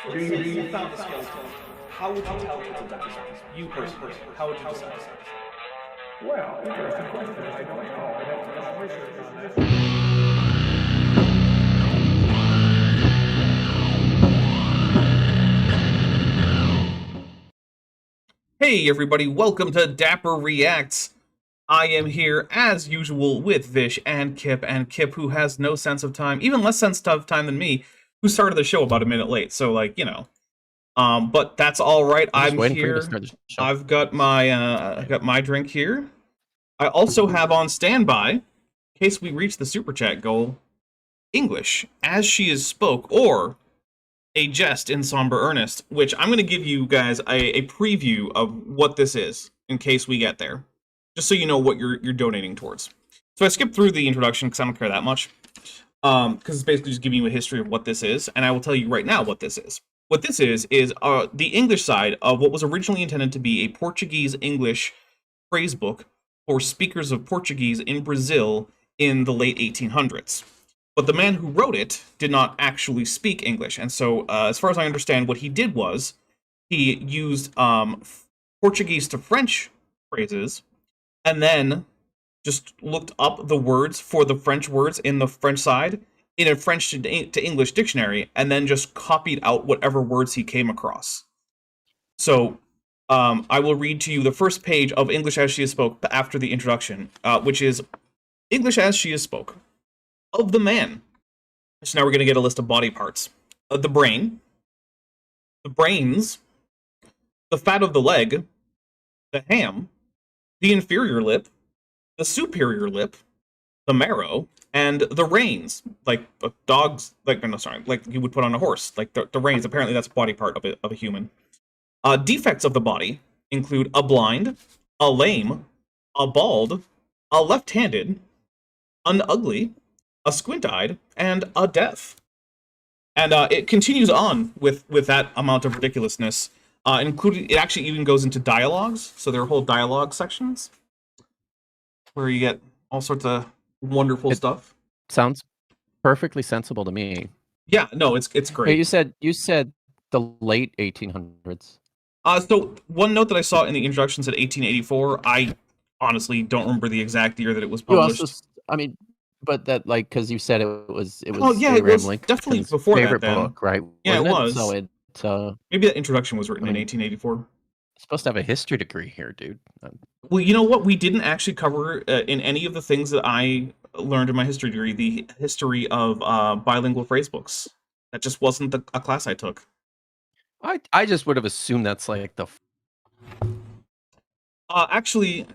So let's say you found a skeleton. How would you tell it's a dinosaur? You personally, how would you decide? Well, interesting question. I don't know. I'd have to do some research on that. Hey everybody, welcome to Dapper Reacts. I am here as usual with Vish and Kip, who has no sense of time, even less sense of time than me, who started the show about a minute late. So like, you know, but that's all right. I'm just waiting here. for you to start the show. I've got my drink here. I also have on standby, in case we reach the super chat goal, English as she is spoke, or a jest in somber earnest, which I'm going to give you guys a preview of what this is in case we get there, just so you know what you're donating towards. So I skipped through the introduction because I don't care that much, because it's basically just giving you a history of what this is, and I will tell you right now what this is. What this is the English side of what was originally intended to be a Portuguese-English phrase book for speakers of Portuguese in Brazil in the late 1800s. But the man who wrote it did not actually speak English, and so, as far as I understand, what he did was he used Portuguese to French phrases, and then just looked up the words for the French words in the French side in a French to English dictionary, and then just copied out whatever words he came across. So, I will read to you the first page of English as She Is Spoke after the introduction, which is English as She Is Spoke. Of the man. So now we're going to get a list of body parts. The brain, the brains, the fat of the leg, the ham, the inferior lip, the superior lip, the marrow, and the reins, like dogs, like you would put on a horse, like the reins. Apparently, that's a body part of a human. Defects of the body include a blind, a lame, a bald, a left-handed, an ugly, a squint-eyed, and a deaf. And it continues on with that amount of ridiculousness, including, it actually even goes into dialogues, so there are whole dialogue sections where you get all sorts of wonderful stuff. Sounds perfectly sensible to me. Yeah, no, it's great. Hey, you said the late 1800s. So one note that I saw in the introduction said 1884. I honestly don't remember the exact year that it was published. You also, I mean, but that, like, because you said it was oh yeah, it was definitely before favorite that then. book, right? Yeah, Wasn't it was. So maybe that introduction was written in 1884. Supposed to have a history degree here, dude. Well, you know what? We didn't actually cover in any of the things that I learned in my history degree the history of bilingual phrase books. That just wasn't a class I took. I just would have assumed that's like the. Actually.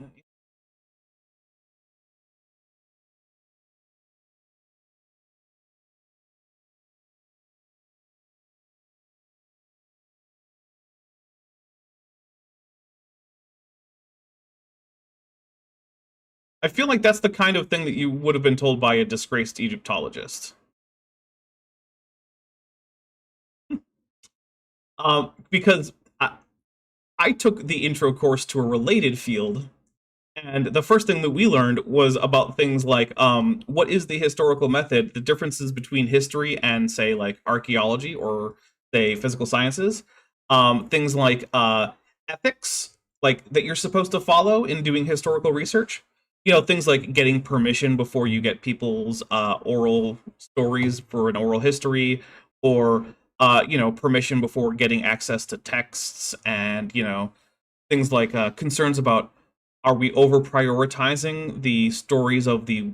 I feel like that's the kind of thing that you would have been told by a disgraced Egyptologist. Because I took the intro course to a related field, and the first thing that we learned was about things like what is the historical method, the differences between history and, say, like archaeology or, say, physical sciences, things like ethics, like that you're supposed to follow in doing historical research. You know, things like getting permission before you get people's oral stories for an oral history, or you know, permission before getting access to texts, and, you know, things like concerns about, are we over prioritizing the stories of the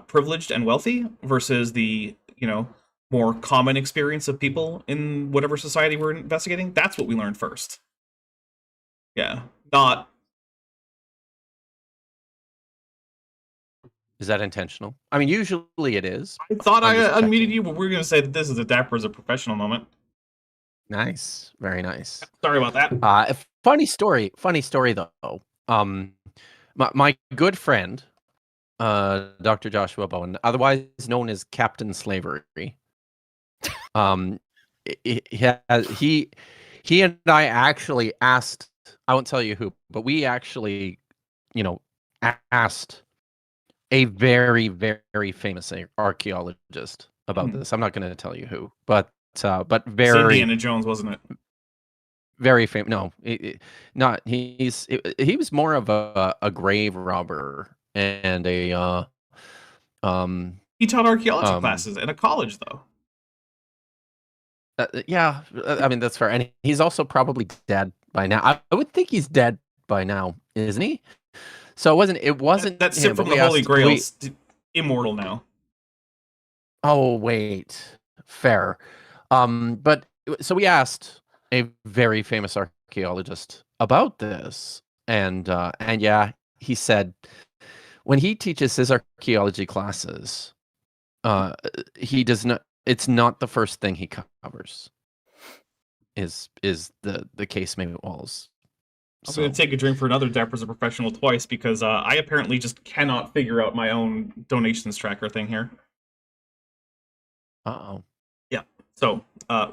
privileged and wealthy versus the, you know, more common experience of people in whatever society we're investigating? That's what we learned first. Yeah, not. Is that intentional? I mean, usually it is. I thought I unmuted you, but we're going to say that this is a Dapper as a professional moment. Nice. Very nice. Sorry about that. Funny story though. My good friend, Dr. Joshua Bowen, otherwise known as Captain Slavery, he and I actually asked, I won't tell you who, but we actually, you know, asked a very, very famous archaeologist about this. I'm not going to tell you who, but It's very Indiana Jones, wasn't it? very famous. No, not he was more of a grave robber and a He taught archaeology um classes at a college, though. yeah, I mean that's fair, and he's also probably dead by now. I would think he's dead by now, isn't he? So it wasn't That him, sip but from we the Holy asked, Grail's immortal now. oh wait, fair. But so we asked a very famous archaeologist about this, and yeah, he said when he teaches his archaeology classes, he does not. It's not the first thing he covers. Is the casement walls? I'm going to take a drink for another Dapper's a professional twice because I apparently just cannot figure out my own donations tracker thing here. Uh-oh. Yeah. So,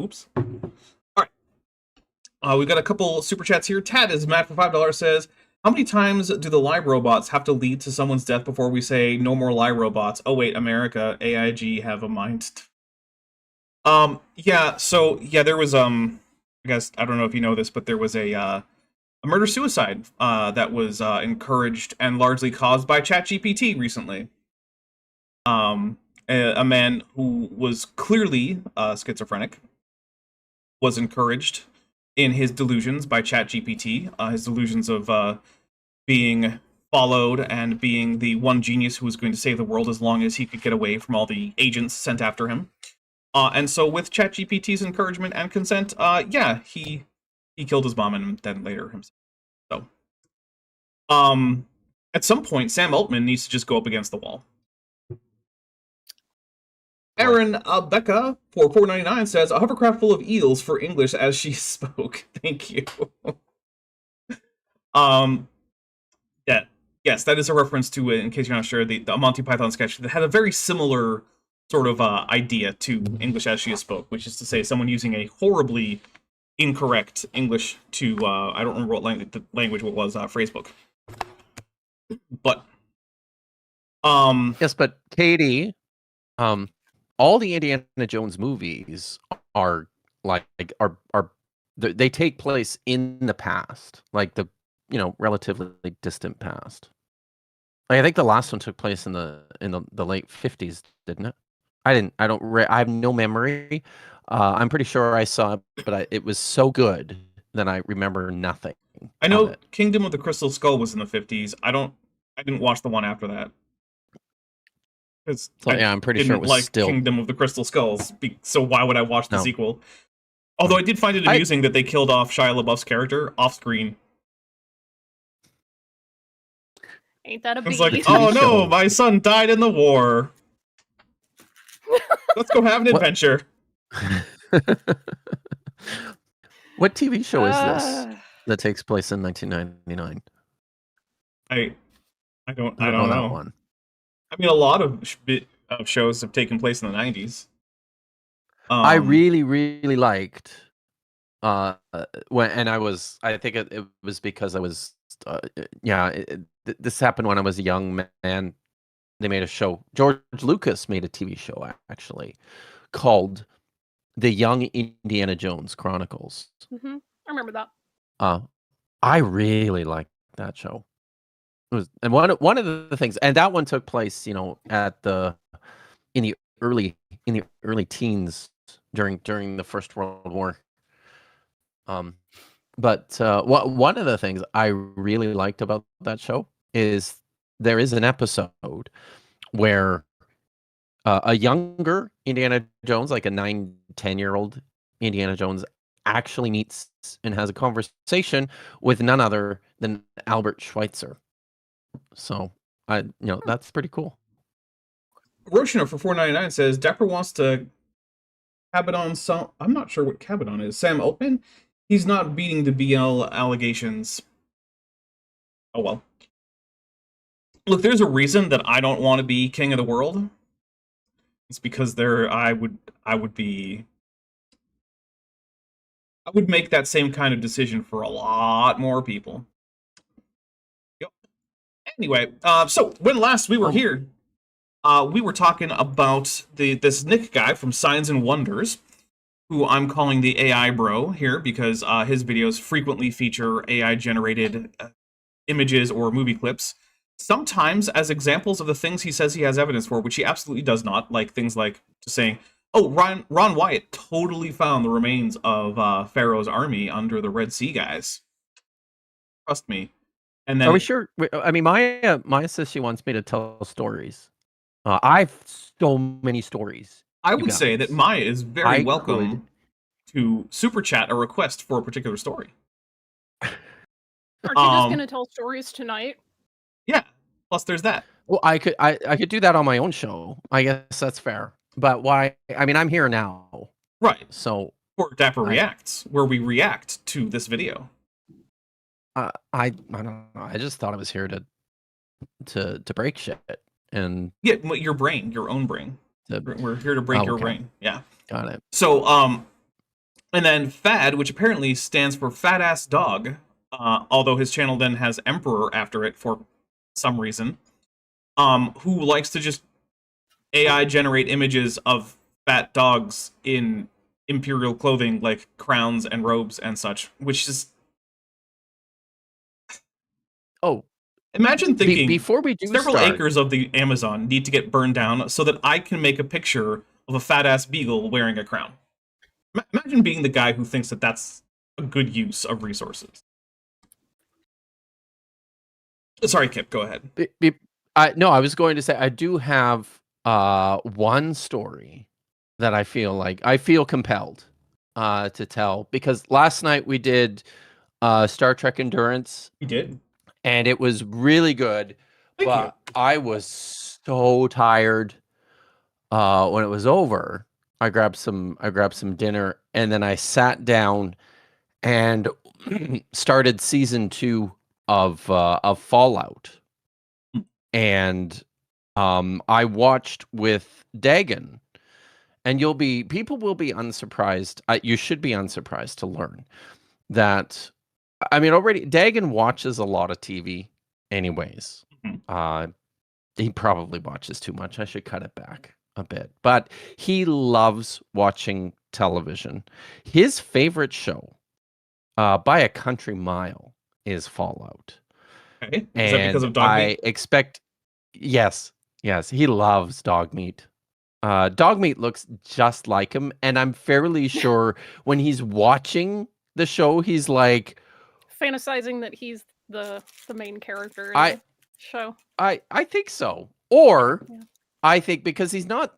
oops. All right. We've got a couple super chats here. Tad is mad for $5 says, how many times do the lie robots have to lead to someone's death before we say no more lie robots? Oh wait, America, AIG have a mind. Yeah, so yeah, there was I guess I don't know if you know this, but there was a murder-suicide that was encouraged and largely caused by ChatGPT recently. A man who was clearly schizophrenic was encouraged in his delusions by ChatGPT, his delusions of being followed and being the one genius who was going to save the world as long as he could get away from all the agents sent after him. And so with ChatGPT's encouragement and consent, yeah, he killed his mom and then later himself. So, at some point, Sam Altman needs to just go up against the wall. Aaron Becca for $4.99 says, a hovercraft full of eels for English as she spoke. Thank you. Yeah, yes, that is a reference to, in case you're not sure, the Monty Python sketch that had a very similar sort of idea to English as she spoke, which is to say someone using a horribly incorrect English to, I don't remember what language it was, phrasebook. But, Yes, but Katie, all the Indiana Jones movies are they take place in the past, like the relatively distant past. Like I think the last one took place in the late 50s, didn't it? I have no memory. I'm pretty sure I saw it, but it was so good that I remember nothing. I know Kingdom of the Crystal Skull was in the 50s. I didn't watch the one after that. So, yeah, I'm pretty sure it was like still Kingdom of the Crystal Skulls. So why would I watch the sequel? Although I did find it amusing that they killed off Shia LaBeouf's character off screen. Ain't that a biggie? It's like, oh no, my son died in the war. Let's go have an adventure. What TV show is this that takes place in 1999? I don't know know that one. I mean, a lot of shows have taken place in the 90s. I really, really liked when I think it was because I was this happened when I was a young man. They made a show. George Lucas made a TV show actually called The Young Indiana Jones Chronicles. Mm-hmm. I remember that. I really liked that show. It was, and one of the things, and that one took place, in the early teens during the First World War. But one of the things I really liked about that show is there is an episode where a younger Indiana Jones, like a 9-10-year-old Indiana Jones, actually meets and has a conversation with none other than Albert Schweitzer. So that's pretty cool. Roshina for $4.99 says Dapper wants to Cabadon some. I'm not sure what Cabadon is. Sam Altman. He's not beating the BL allegations. Oh well. Look, there's a reason that I don't want to be king of the world. It's because I would make that same kind of decision for a lot more people. Yep. Anyway, so when last we were here, we were talking about this Nick guy from Signs and Wonders, who I'm calling the AI bro here because his videos frequently feature AI-generated images or movie clips, sometimes as examples of the things he says he has evidence for, which he absolutely does not, like things like just saying, oh, Ron Wyatt totally found the remains of Pharaoh's army under the Red Sea, guys. Trust me. And then Are we sure? I mean, Maya says she wants me to tell stories. I've so many stories. I you would say that guys. Maya is very I welcome to super chat a request for a particular story. Aren't you just gonna tell stories tonight? Yeah. Plus, there's that. Well, I could do that on my own show. I guess that's fair. But why? I mean, I'm here now, Right. so Or Dapper Reacts, where we react to this video. I don't know. I just thought I was here to break shit and Yeah, your brain, your own brain. We're here to break your brain. Yeah. Got it. So, and then Fad, which apparently stands for Fat Ass Dog, although his channel then has Emperor after it for some reason, who likes to just AI generate images of fat dogs in imperial clothing like crowns and robes and such, which is... Oh. Imagine thinking before we do several acres of the Amazon need to get burned down so that I can make a picture of a fat-ass beagle wearing a crown. Imagine being the guy who thinks that that's a good use of resources. Sorry, Kip, go ahead. No, I was going to say I do have one story that I feel compelled to tell, because last night we did Star Trek Endurance. We did. And it was really good. Thank you. I was so tired when it was over. I grabbed some dinner, and then I sat down and started season 2 of Fallout. And I watched with Dagon, and people will be unsurprised. You should be unsurprised to learn that. I mean, already Dagon watches a lot of TV anyways. He probably watches too much. I should cut it back a bit. But he loves watching television. His favorite show, by a country mile, is Fallout. Okay. Is that because of dog meat? I expect... Yes, he loves dog meat. Dog meat looks just like him, and I'm fairly sure when he's watching the show, he's like... fantasizing that he's the main character in the show. I think so. Or I think because he's not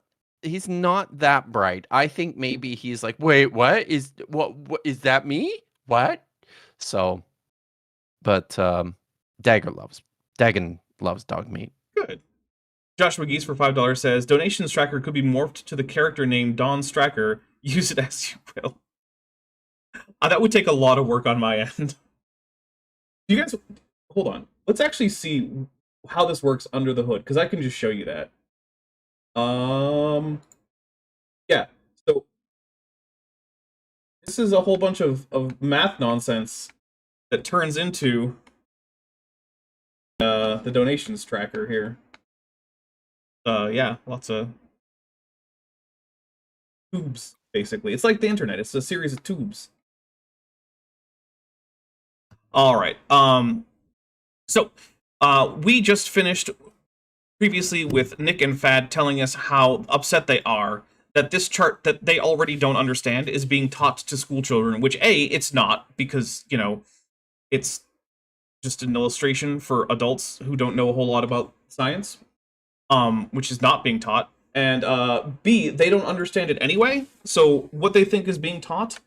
that bright. I think maybe he's like, wait, what is that me? What? So, but Dagon loves dog meat. Good. Joshua Geese for $5 says, donations tracker could be morphed to the character named Don Stracker. Use it as you will. That would take a lot of work on my end. You guys, hold on. Let's actually see how this works under the hood, because I can just show you that. Yeah. So this is a whole bunch of math nonsense that turns into the donations tracker here. Yeah, lots of tubes, basically. It's like the internet. It's a series of tubes. All right. So we just finished previously with Nick and Fad telling us how upset they are that this chart that they already don't understand is being taught to school children, which it's not, because, you know, it's just an illustration for adults who don't know a whole lot about science, which is not being taught. And B, they don't understand it anyway, so what they think is being taught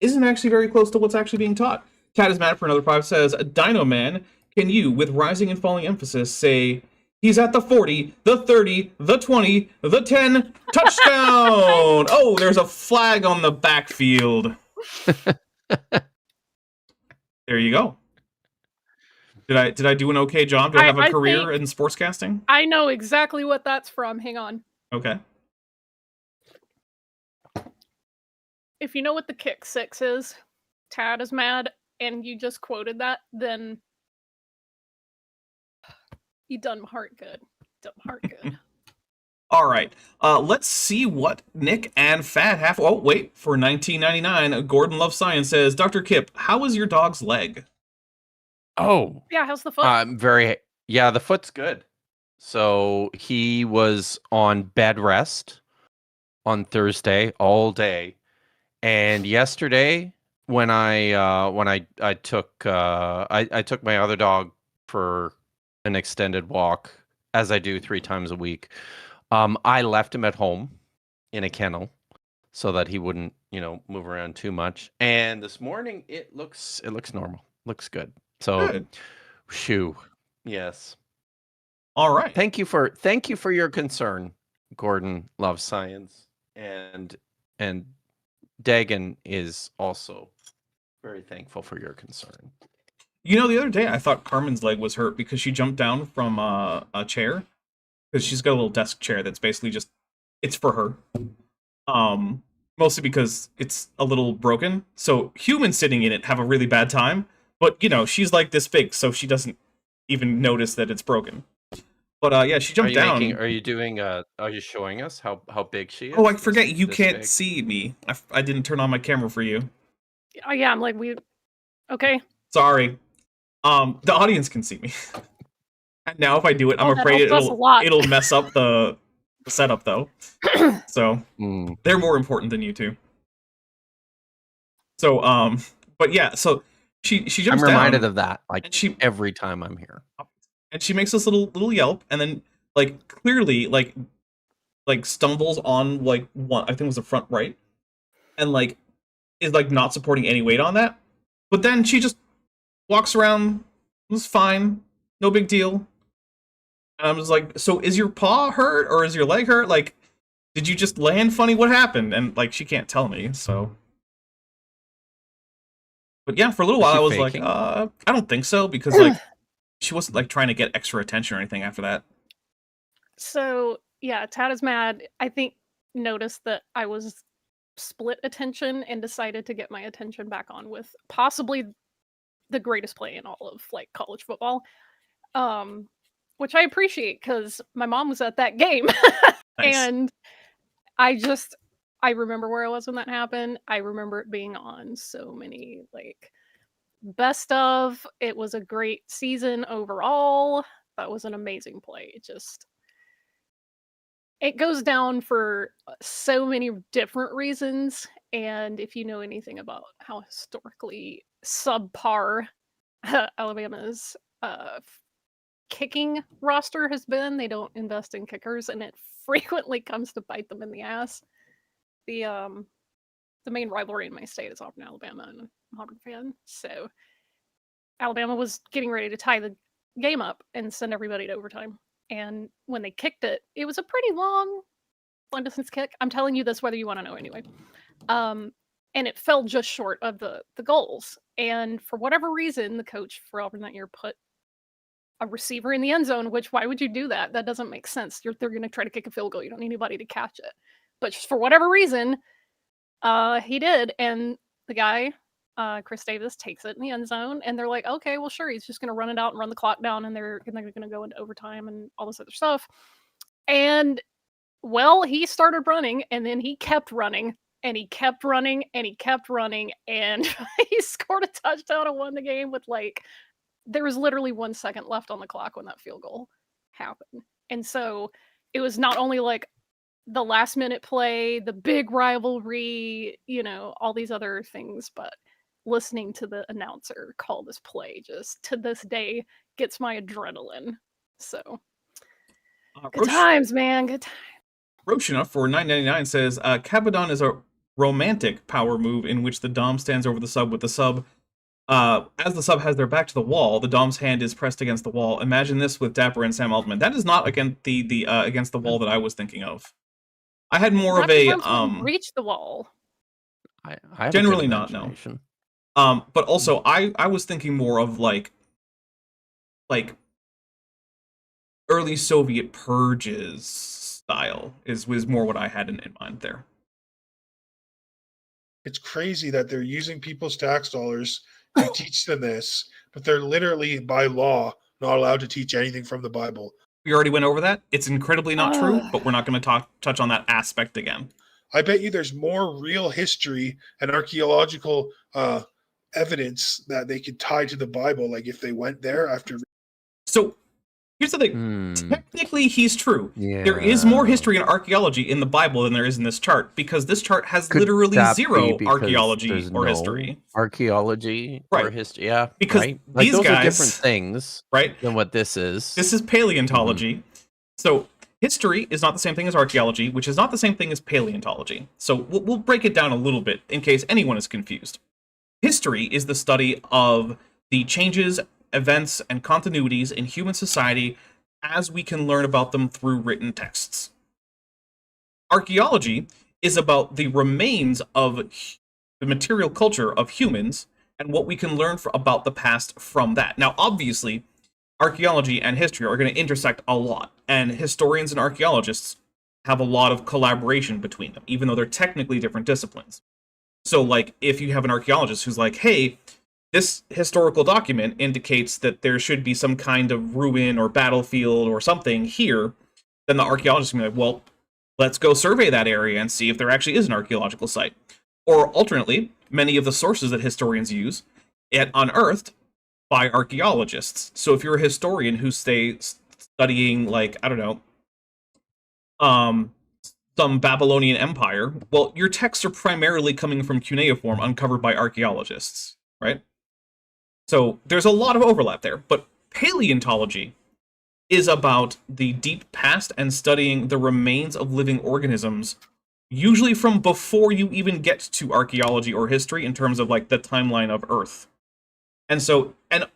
isn't actually very close to what's actually being taught. Cat is mad for another 5 says, Dino Man, can you, with rising and falling emphasis, say, he's at the 40, the 30, the 20, the 10, touchdown! Oh, there's a flag on the backfield. There you go. Did I do an okay job? Do I have a career in sportscasting? I know exactly what that's from. Hang on. Okay. If you know what the kick 6 is, Tad is mad, and you just quoted that, then you done my heart good. Done my heart good. All right. Let's see what Nick and Fat have. Oh, wait. For $19.99, Gordon Love Science says, Dr. Kip, how is your dog's leg? Oh, Yeah, how's the foot? the foot's good. So he was on bed rest on Thursday all day, and yesterday when I took I took my other dog for an extended walk, as I do 3 times a week. I left him at home in a kennel so that he wouldn't, move around too much. And this morning it looks normal. Looks good. So, Good. shoo. Yes. All right. Thank you for your concern, Gordon Love Science. And Dagan is also very thankful for your concern. The other day I thought Carmen's leg was hurt because she jumped down from a chair. Because she's got a little desk chair that's basically just, it's for her. Mostly because it's a little broken. So humans sitting in it have a really bad time. But, she's like this big, so she doesn't even notice that it's broken. But yeah, she jumped down. Are you showing us how big she is? Oh, I forget you can't see me. I didn't turn on my camera for you. Oh yeah, I'm like okay. Sorry. The audience can see me. Now if I do it, I'm afraid it'll mess up the setup though. So they're more important than you two. So but yeah, so she jumps down. I'm reminded of that every time I'm here. And she makes this little yelp, and then clearly stumbles on one, I think it was the front right, and is not supporting any weight on that. But then she just walks around. It was fine, no big deal. And I'm just like, so is your paw hurt or is your leg hurt? Did you just land funny? What happened? And she can't tell me. So, but yeah, for a little while I was faking? I don't think so, because she wasn't trying to get extra attention or anything after that. So yeah, Tad is mad. I think noticed that I was split attention and decided to get my attention back on with possibly the greatest play in all of college football. Which I appreciate because my mom was at that game. Nice. And I remember where I was when that happened. I remember it being on so many best of. It was a great season overall. That was an amazing play. It goes down for so many different reasons. And if you know anything about how historically subpar Alabama's kicking roster has been, they don't invest in kickers, and it frequently comes to bite them in the ass. The main rivalry in my state is Auburn, Alabama, and I'm an Auburn fan. So Alabama was getting ready to tie the game up and send everybody to overtime. And when they kicked it, it was a pretty long distance kick. I'm telling you this whether you want to know anyway. And it fell just short of the goals. And for whatever reason, the coach for Auburn that year put a receiver in the end zone, which why would you do that? That doesn't make sense. They're going to try to kick a field goal. You don't need anybody to catch it. But just for whatever reason, he did. And the guy, Chris Davis, takes it in the end zone. And they're like, okay, well, sure. He's just going to run it out and run the clock down. And they're going to go into overtime and all this other stuff. And, well, he started running. And then he kept running. And he kept running. And he kept running. And he scored a touchdown and won the game with there was literally 1 second left on the clock when that field goal happened. And so it was not only the last minute play, the big rivalry, all these other things, but listening to the announcer call this play just to this day gets my adrenaline. So good times, man. Good times. Roshina for $9.99 says, Capadon is a romantic power move in which the Dom stands over the sub with the sub. As the sub has their back to the wall, the Dom's hand is pressed against the wall. Imagine this with Dapper and Sam Altman. That is not against the against the wall that I was thinking of. I had more of a reach the wall. I generally not, no. But also I was thinking more of like early Soviet purges style was more what I had in mind there. It's crazy that they're using people's tax dollars to teach them this, but they're literally by law not allowed to teach anything from the Bible. We already went over that. It's incredibly not true, Ah. but we're not going to touch on that aspect again. I bet you there's more real history and archaeological evidence that they could tie to the Bible, like if they went there after. So here's the thing. Hmm. Technically, he's true. Yeah. There is more history and archaeology in the Bible than there is in this chart, because this chart has Could literally that be zero because archaeology there's or no history. archaeology or Right. history? Yeah, Because right. Like these those are guys- different things Right? than what this is. This is paleontology. So history is not the same thing as archaeology, which is not the same thing as paleontology. So we'll break it down a little bit in case anyone is confused. History is the study of the changes, events, and continuities in human society as we can learn about them through written texts. Archaeology is about the remains of the material culture of humans and what we can learn about the past from that. Now, obviously, archaeology and history are going to intersect a lot, and historians and archaeologists have a lot of collaboration between them, even though they're technically different disciplines. So, like, if you have an archaeologist who's like, hey, this historical document indicates that there should be some kind of ruin or battlefield or something here, then the archaeologist can be like, well, let's go survey that area and see if there actually is an archaeological site. Or alternately, many of the sources that historians use get unearthed by archaeologists. So if you're a historian who's studying, like, I don't know, some Babylonian empire, well, your texts are primarily coming from cuneiform uncovered by archaeologists, right? So there's a lot of overlap there, but paleontology is about the deep past and studying the remains of living organisms, usually from before you even get to archaeology or history in terms of like the timeline of Earth. And so, and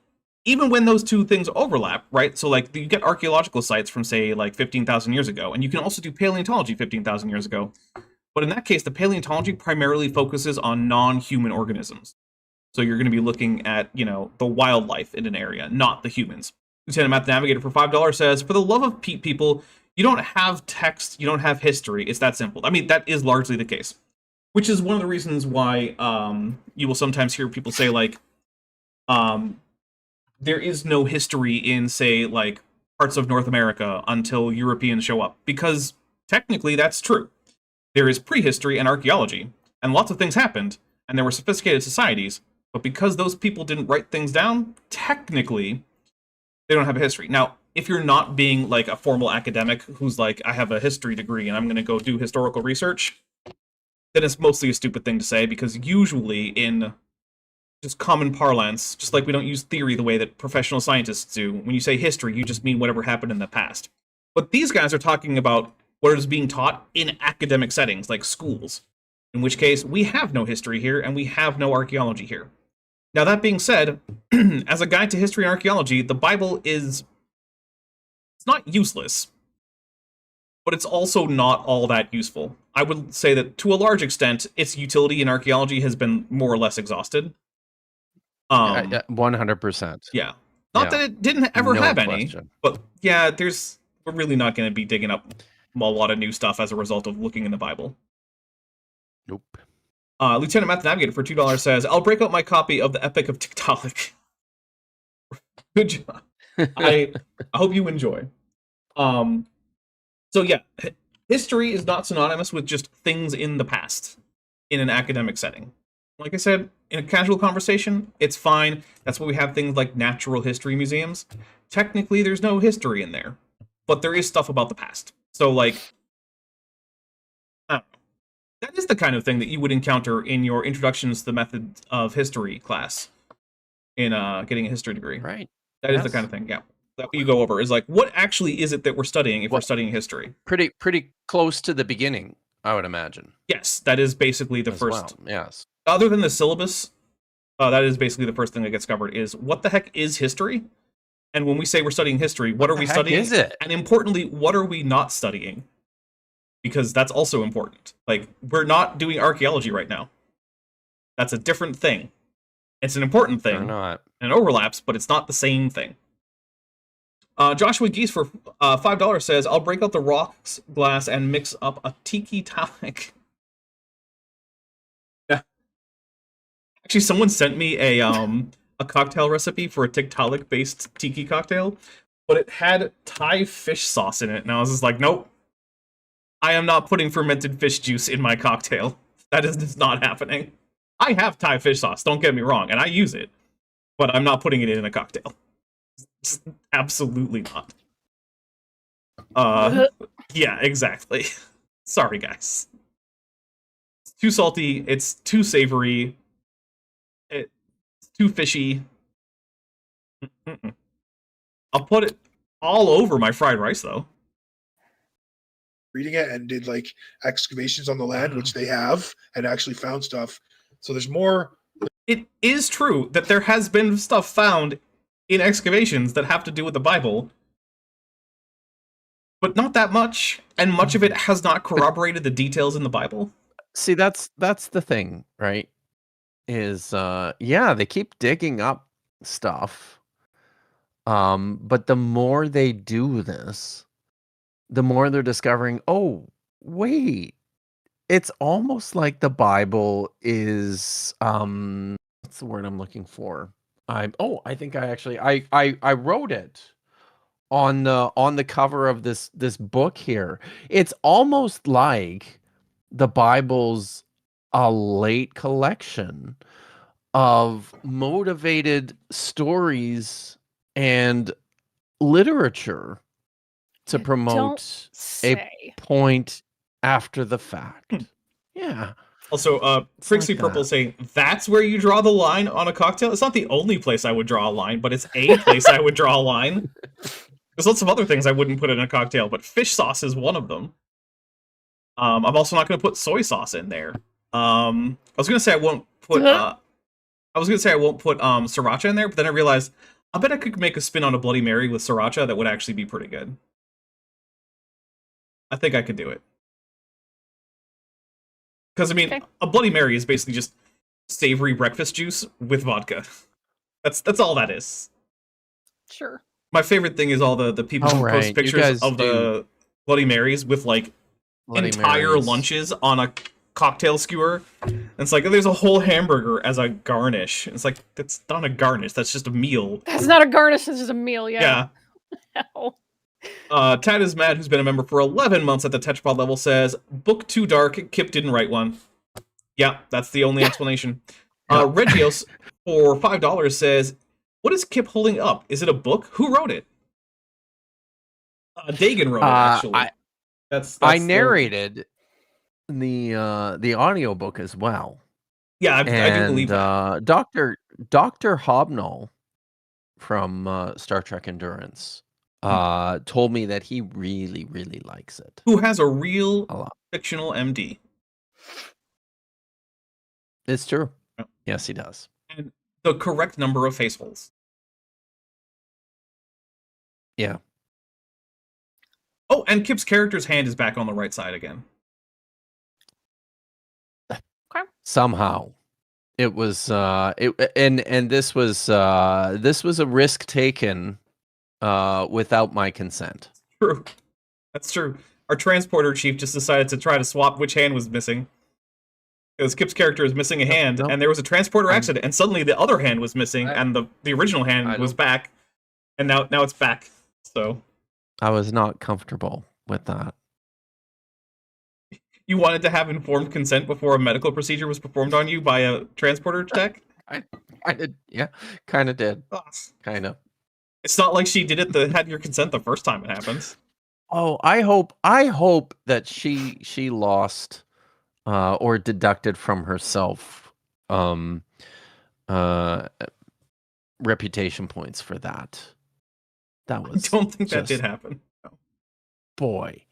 even when those two things overlap, right? So like you get archaeological sites from say like 15,000 years ago, and you can also do paleontology 15,000 years ago. But in that case, the paleontology primarily focuses on non-human organisms. So you're going to be looking at, you know, the wildlife in an area, not the humans. Lieutenant Math Navigator for $5 says, for the love of people, you don't have text, you don't have history. It's that simple. I mean, that is largely the case. Which is one of the reasons why you will sometimes hear people say, like, there is no history in, say, like, parts of North America until Europeans show up. Because technically that's true. There is prehistory and archaeology, and lots of things happened, and there were sophisticated societies, but because those people didn't write things down, technically, they don't have a history. Now, if you're not being like a formal academic who's like, I have a history degree and I'm going to go do historical research, then it's mostly a stupid thing to say, because usually in just common parlance, just like we don't use theory the way that professional scientists do, when you say history, you just mean whatever happened in the past. But these guys are talking about what is being taught in academic settings, like schools, in which case we have no history here and we have no archaeology here. Now, that being said, as a guide to history and archaeology, the Bible it's not useless, but it's also not all that useful. I would say that, to a large extent, its utility in archaeology has been more or less exhausted. 100%. Yeah. Not that it didn't ever No have question. any, but yeah, we're really not going to be digging up a lot of new stuff as a result of looking in the Bible. Nope. Lieutenant Math Navigator for $2 says, I'll break out my copy of the Epic of Tiktaalik. Good job. I hope you enjoy. So yeah, history is not synonymous with just things in the past in an academic setting. Like I said, in a casual conversation, it's fine. That's why we have things like natural history museums. Technically, there's no history in there, but there is stuff about the past. So like, that is the kind of thing that you would encounter in your Introductions to the Method of History class in getting a history degree. Right. That is the kind of thing, yeah. That you go over is like, what actually is it that we're studying if we're studying history? Pretty close to the beginning, I would imagine. Yes, that is basically the as first. well. Yes. Other than the syllabus, that is basically the first thing that gets covered is what the heck is history? And when we say we're studying history, what are we studying? Is it? And importantly, what are we not studying? Because that's also important. Like, we're not doing archaeology right now. That's a different thing. It's an important thing. Or not. And it overlaps, but it's not the same thing. Joshua Geese for $5 says, I'll break out the rocks glass and mix up a tiki tonic. Yeah. Actually, someone sent me a cocktail recipe for a Tiktaalik based tiki cocktail. but it had Thai fish sauce in it, and I was just like, nope. I am not putting fermented fish juice in my cocktail. That is just not happening. I have Thai fish sauce, don't get me wrong, and I use it, but I'm not putting it in a cocktail. Just absolutely not. Yeah, exactly. Sorry, guys. It's too salty, it's too savory, it's too fishy. Mm-mm. I'll put it all over my fried rice, though. Reading it and did like excavations on the land, which they have, and actually found stuff. So there's more. It is true that there has been stuff found in excavations that have to do with the Bible, but not that much, and much of it has not corroborated the details in the Bible. See, that's the thing, right? Is yeah, they keep digging up stuff. But the more they do this, the more they're discovering, oh, wait, it's almost like the Bible is what's the word I'm looking for? I think I wrote it on the cover of this book here. It's almost like the Bible's a late collection of motivated stories and literature to promote a point after the fact. Yeah. Also, Trixie Purple saying, that's where you draw the line on a cocktail? It's not the only place I would draw a line, but it's a place I would draw a line. There's lots of other things I wouldn't put in a cocktail, but fish sauce is one of them. I'm also not going to put soy sauce in there. I was going to say I won't put sriracha in there, but then I realized I bet I could make a spin on a Bloody Mary with sriracha that would actually be pretty good. I think I could do it. Because, I mean, a Bloody Mary is basically just savory breakfast juice with vodka. That's all that is. Sure. My favorite thing is all the people who post pictures of the Bloody Marys with, like, entire lunches on a cocktail skewer. And it's like, there's a whole hamburger as a garnish. It's like, that's not a garnish, that's just a meal. That's not a garnish, that's just a meal, yeah. Yeah. Tad is Mad, who's been a member for 11 months at the Tetrapod level, says, book too dark, Kip didn't write one. Yeah, that's the only explanation. Regios, for $5, says, what is Kip holding up? Is it a book? Who wrote it? Dagon wrote it, actually. I narrated the audiobook as well. Yeah, I do believe that. Dr. Hobnall from Star Trek Endurance told me that he really, really likes it. Who has a real fictional MD. It's true. Oh. Yes, he does. And the correct number of face holes. Yeah. Oh, and Kip's character's hand is back on the right side again. Somehow. It was and this was a risk taken without my consent. True. That's true. Our transporter chief just decided to try to swap which hand was missing. Because Kip's character is missing a hand, and there was a transporter accident, and suddenly the other hand was missing, and the original hand was back, and now it's back. So I was not comfortable with that. You wanted to have informed consent before a medical procedure was performed on you by a transporter tech? I did, yeah, kind of did, kind of. It's not like she did it had your consent the first time it happens. Oh, I hope that she lost or deducted from herself reputation points for that. That was. I don't think that did happen. No. Boy.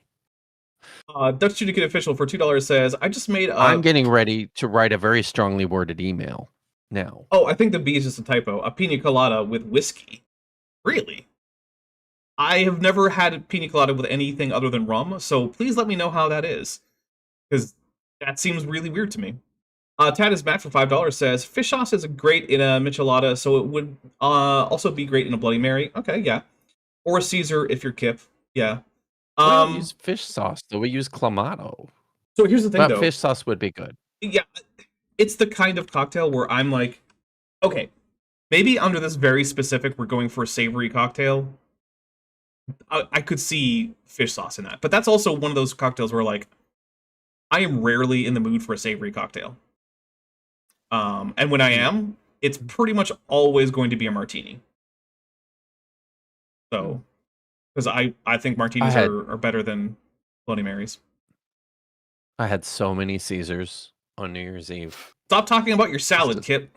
Dutch Judicate Official for $2 says, I just made I'm getting ready to write a very strongly worded email now. Oh, I think the B is just a typo. A pina colada with whiskey. Really? I have never had a pina colada with anything other than rum, so please let me know how that is. Because that seems really weird to me. Tad is Matt for $5 says, fish sauce is great in a michelada, so it would also be great in a Bloody Mary. Okay, yeah. Or a Caesar if you're Kip. Yeah. We don't use fish sauce, though. We use clamato. So here's the thing, though. Fish sauce would be good. Yeah, it's the kind of cocktail where I'm like, okay, maybe under this very specific, we're going for a savory cocktail. I could see fish sauce in that. But that's also one of those cocktails where, like, I am rarely in the mood for a savory cocktail. And when I am, it's pretty much always going to be a martini. So, because I think martinis are better than Bloody Marys. I had so many Caesars on New Year's Eve. Stop talking about your salad, Kip.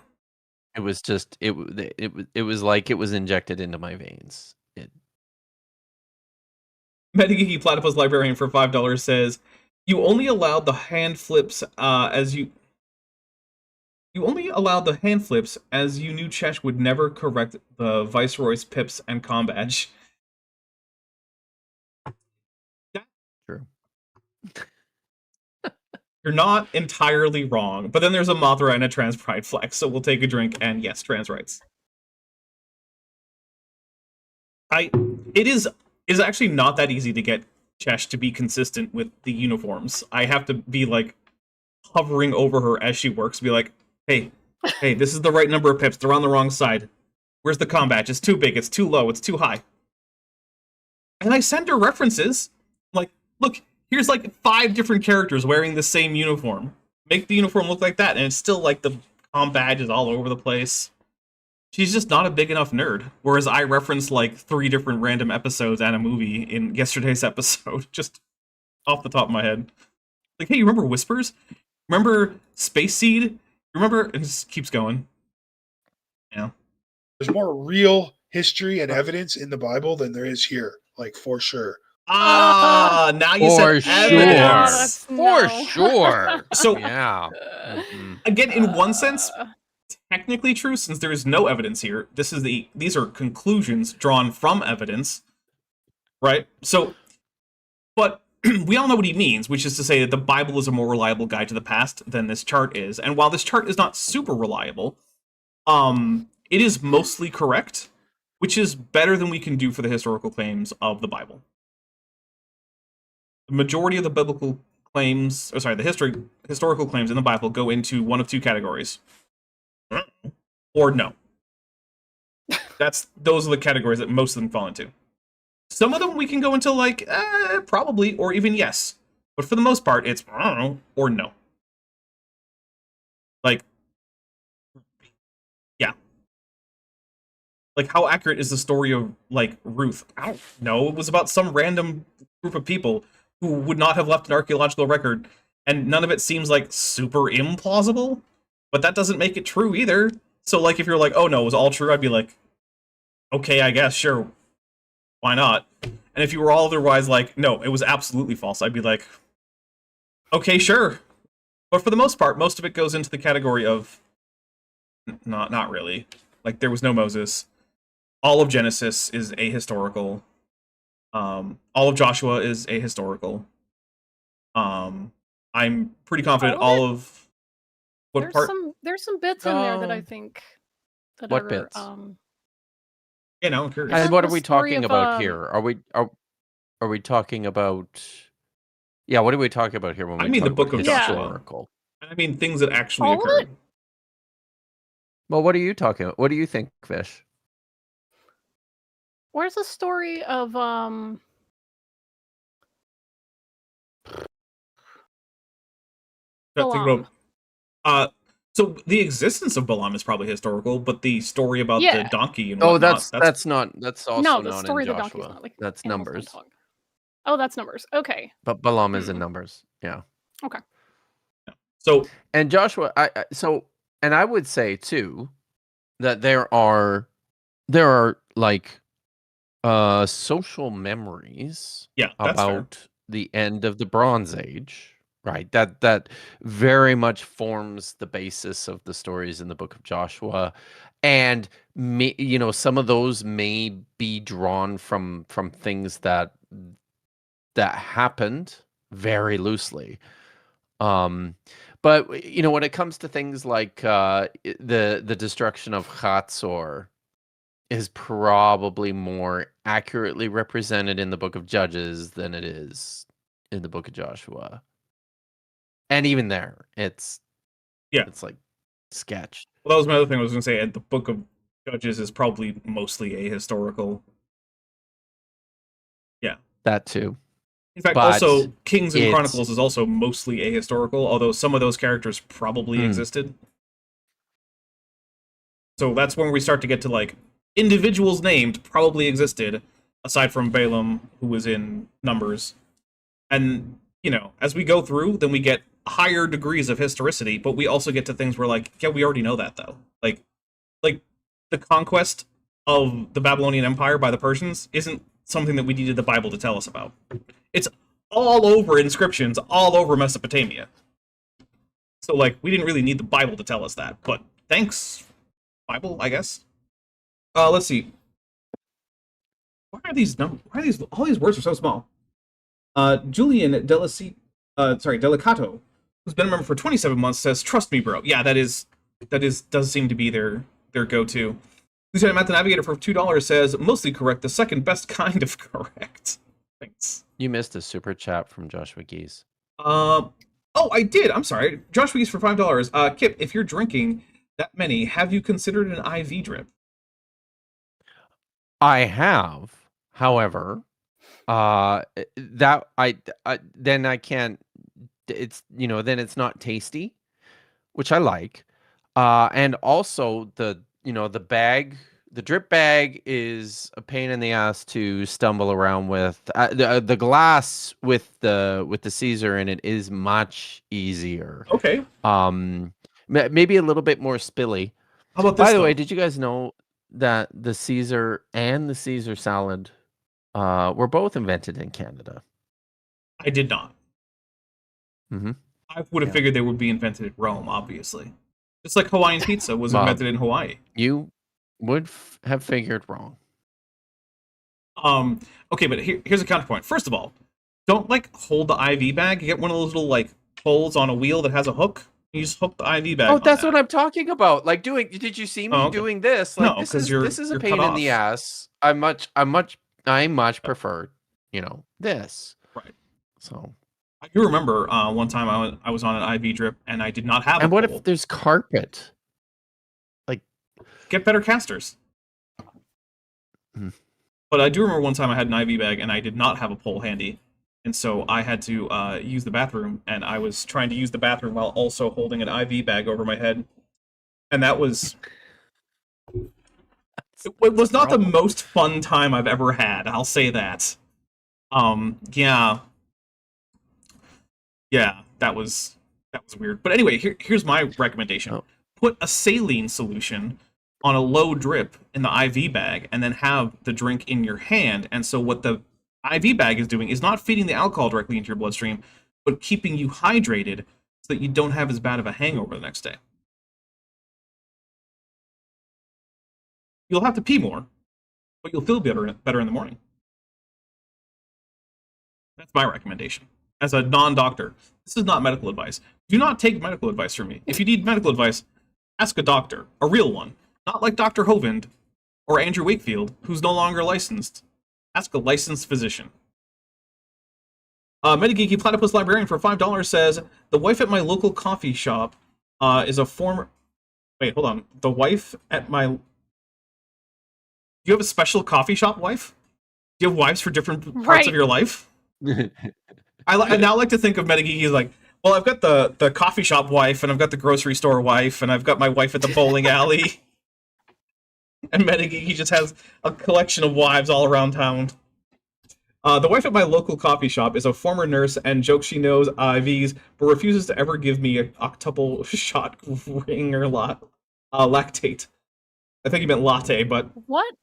It was just it was like it was injected into my veins. Metageeky Platypus Librarian for $5 says, you only allowed the hand flips as you only allowed the hand flips as you knew Chesh would never correct the Viceroy's pips and com badge. True. You're not entirely wrong, but then there's a Mothra and a trans pride flag, so we'll take a drink, and yes, trans rights. It is actually not that easy to get Chesh to be consistent with the uniforms. I have to be, like, hovering over her as she works, be like, hey, this is the right number of pips, they're on the wrong side. Where's the com badge? It's too big, it's too low, it's too high. And I send her references, like, look, here's like 5 different characters wearing the same uniform. Make the uniform look like that, and it's still like the com badge is all over the place. She's just not a big enough nerd. Whereas I referenced like 3 different random episodes and a movie in yesterday's episode, just off the top of my head. Like, hey, you remember Whispers? Remember Space Seed? Remember? It just keeps going. Yeah. There's more real history and evidence in the Bible than there is here, like, for sure. Now you For said sure. evidence. For sure. So Yeah. again, in one sense, technically true, since there is no evidence here. These are conclusions drawn from evidence, right? So, but we all know what he means, which is to say that the Bible is a more reliable guide to the past than this chart is. And while this chart is not super reliable, it is mostly correct, which is better than we can do for the historical claims of the Bible. The majority of the biblical claims, the historical claims in the Bible go into one of 2 categories. Or no. Those are the categories that most of them fall into. Some of them we can go into like, probably, or even yes. But for the most part, it's, I don't know, or no. Like, yeah. Like, how accurate is the story of, like, Ruth? I don't know. It was about some random group of people who would not have left an archaeological record, and none of it seems, like, super implausible, but that doesn't make it true either. So, like, if you're like, oh no, it was all true, I'd be like, okay, I guess, sure, why not? And if you were all otherwise like, no, it was absolutely false, I'd be like, okay, sure. But for the most part, most of it goes into the category of, not really. Like, there was no Moses. All of Genesis is ahistorical. All of Joshua is ahistorical. I'm pretty confident all of there's some bits in there that I think that what are bits? You know, I'm curious. And what are the we story talking of, about here? Are we talking about? Yeah, what are we talking about here when we I mean talk the book about of Joshua. historical? I mean things that actually All of occurred. it? Well, what are you talking about? What do you think, Fish? Where's the story of Think Balaam? about, so the existence of Balaam is probably historical, but the story about the Yeah. donkey and Oh, whatnot, that's also No, the not story in of the donkey's Joshua. not like That's animals don't Numbers. talk. Oh, that's Numbers. Okay. But Balaam is in Numbers. Yeah. Okay. So And Joshua, and I would say too that there are like social memories yeah, that's fair. about the end of the Bronze Age, right? That very much forms the basis of the stories in the book of Joshua, and some of those may be drawn from things that happened very loosely. But when it comes to things like the destruction of Hatzor is probably more accurately represented in the book of Judges than it is in the book of Joshua. And even there, it's like sketch. Well, that was my other thing I was going to say. The book of Judges is probably mostly ahistorical. that too. In fact, But also, Kings and it's- Chronicles is also mostly ahistorical, although some of those characters probably existed. So that's when we start to get to, like, individuals named probably existed, aside from Balaam, who was in Numbers. And, you know, as we go through, then we get higher degrees of historicity, but we also get to things where, like, yeah, we already know that, though. Like the conquest of the Babylonian Empire by the Persians isn't something that we needed the Bible to tell us about. It's all over inscriptions, all over Mesopotamia. So, like, we didn't really need the Bible to tell us that, but thanks, Bible, I guess. Let's see. Why are these all these words are so small? Julian Delicato, who's been a member for 27 months, says, "Trust me, bro." Yeah, does seem to be their go-to. Lieutenant Matt the Navigator for $2 says, "Mostly correct, the second best kind of correct." Thanks. You missed a super chat from Joshua Geese. Oh, I did. I'm sorry. Josh Wees for $5. Kip, if you're drinking that many, have you considered an IV drip? I have, however, that I then I can't. It's then it's not tasty, which I like, and also the bag. The drip bag is a pain in the ass to stumble around with. The glass with the Caesar in it is much easier. Okay. Maybe a little bit more spilly. How about this? By the way, did you guys know that the Caesar and the Caesar salad were both invented in Canada? I did not. Mm-hmm. I would have figured they would be invented in Rome, obviously. Just like Hawaiian pizza was invented in Hawaii. You would have figured wrong. Okay, but here's a counterpoint. First of all, don't hold the IV bag. You get one of those little holes on a wheel that has a hook. You just hook the IV bag. Oh, that's what I'm talking about. Did you see me doing this? No, this because is a pain in the ass. I much prefer, this. Right. So I do remember one time I was on an IV drip and I did not have. And what if there's carpet? Get better casters. But I do remember one time I had an IV bag and I did not have a pole handy. And so I had to use the bathroom, and I was trying to use the bathroom while also holding an IV bag over my head. And that was... It was not the most fun time I've ever had, I'll say that. Yeah. Yeah, that was weird. But anyway, here's my recommendation. Put a saline solution on a low drip in the IV bag, and then have the drink in your hand. And so what the IV bag is doing is not feeding the alcohol directly into your bloodstream, but keeping you hydrated so that you don't have as bad of a hangover the next day. You'll have to pee more, but you'll feel better in the morning. That's my recommendation. As a non-doctor, this is not medical advice. Do not take medical advice from me. If you need medical advice, ask a doctor, a real one. Not like Dr. Hovind or Andrew Wakefield, who's no longer licensed. Ask a licensed physician. Metageeky Platypus Librarian for $5 says, "The wife at my local coffee shop is a former..." Wait, hold on. The wife at my... Do you have a special coffee shop wife? Do you have wives for different parts of your life? I now like to think of Metageeky as like, well, I've got the coffee shop wife, and I've got the grocery store wife, and I've got my wife at the bowling alley. And Metageeky just has a collection of wives all around town. The wife at my local coffee shop is a former nurse and jokes she knows IVs, but refuses to ever give me a octuple shot ring or lactate. I think he meant latte, but... What?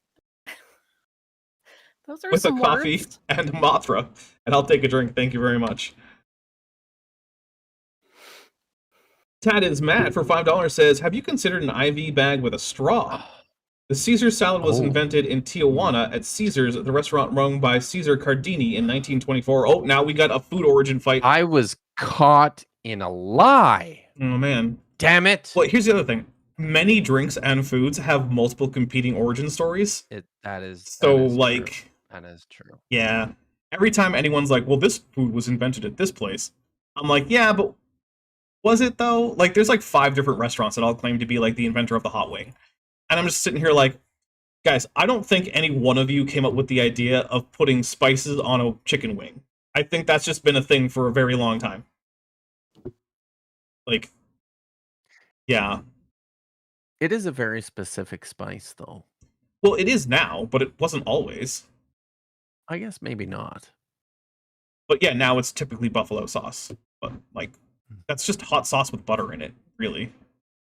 Those are with some a coffee words. and a Mothra. And I'll take a drink, thank you very much. Tad is mad for $5 says, "Have you considered an IV bag with a straw? The Caesar salad was invented in Tijuana at Caesar's, the restaurant run by Caesar Cardini in 1924. Oh, now we got a food origin fight. I was caught in a lie. Oh, man. Damn it. Well, here's the other thing. Many drinks and foods have multiple competing origin stories. That is true. That is true. Yeah. Every time anyone's like, well, this food was invented at this place, I'm like, yeah, but was it though? There's 5 different restaurants that all claim to be the inventor of the hot wing. And I'm just sitting here like, Guys, I don't think any one of you came up with the idea of putting spices on a chicken wing. I think that's just been a thing for a very long time. Like, yeah. It is a very specific spice, though. Well, it is now, but it wasn't always. I guess maybe not. But yeah, now it's typically buffalo sauce. But, like, that's just hot sauce with butter in it, really.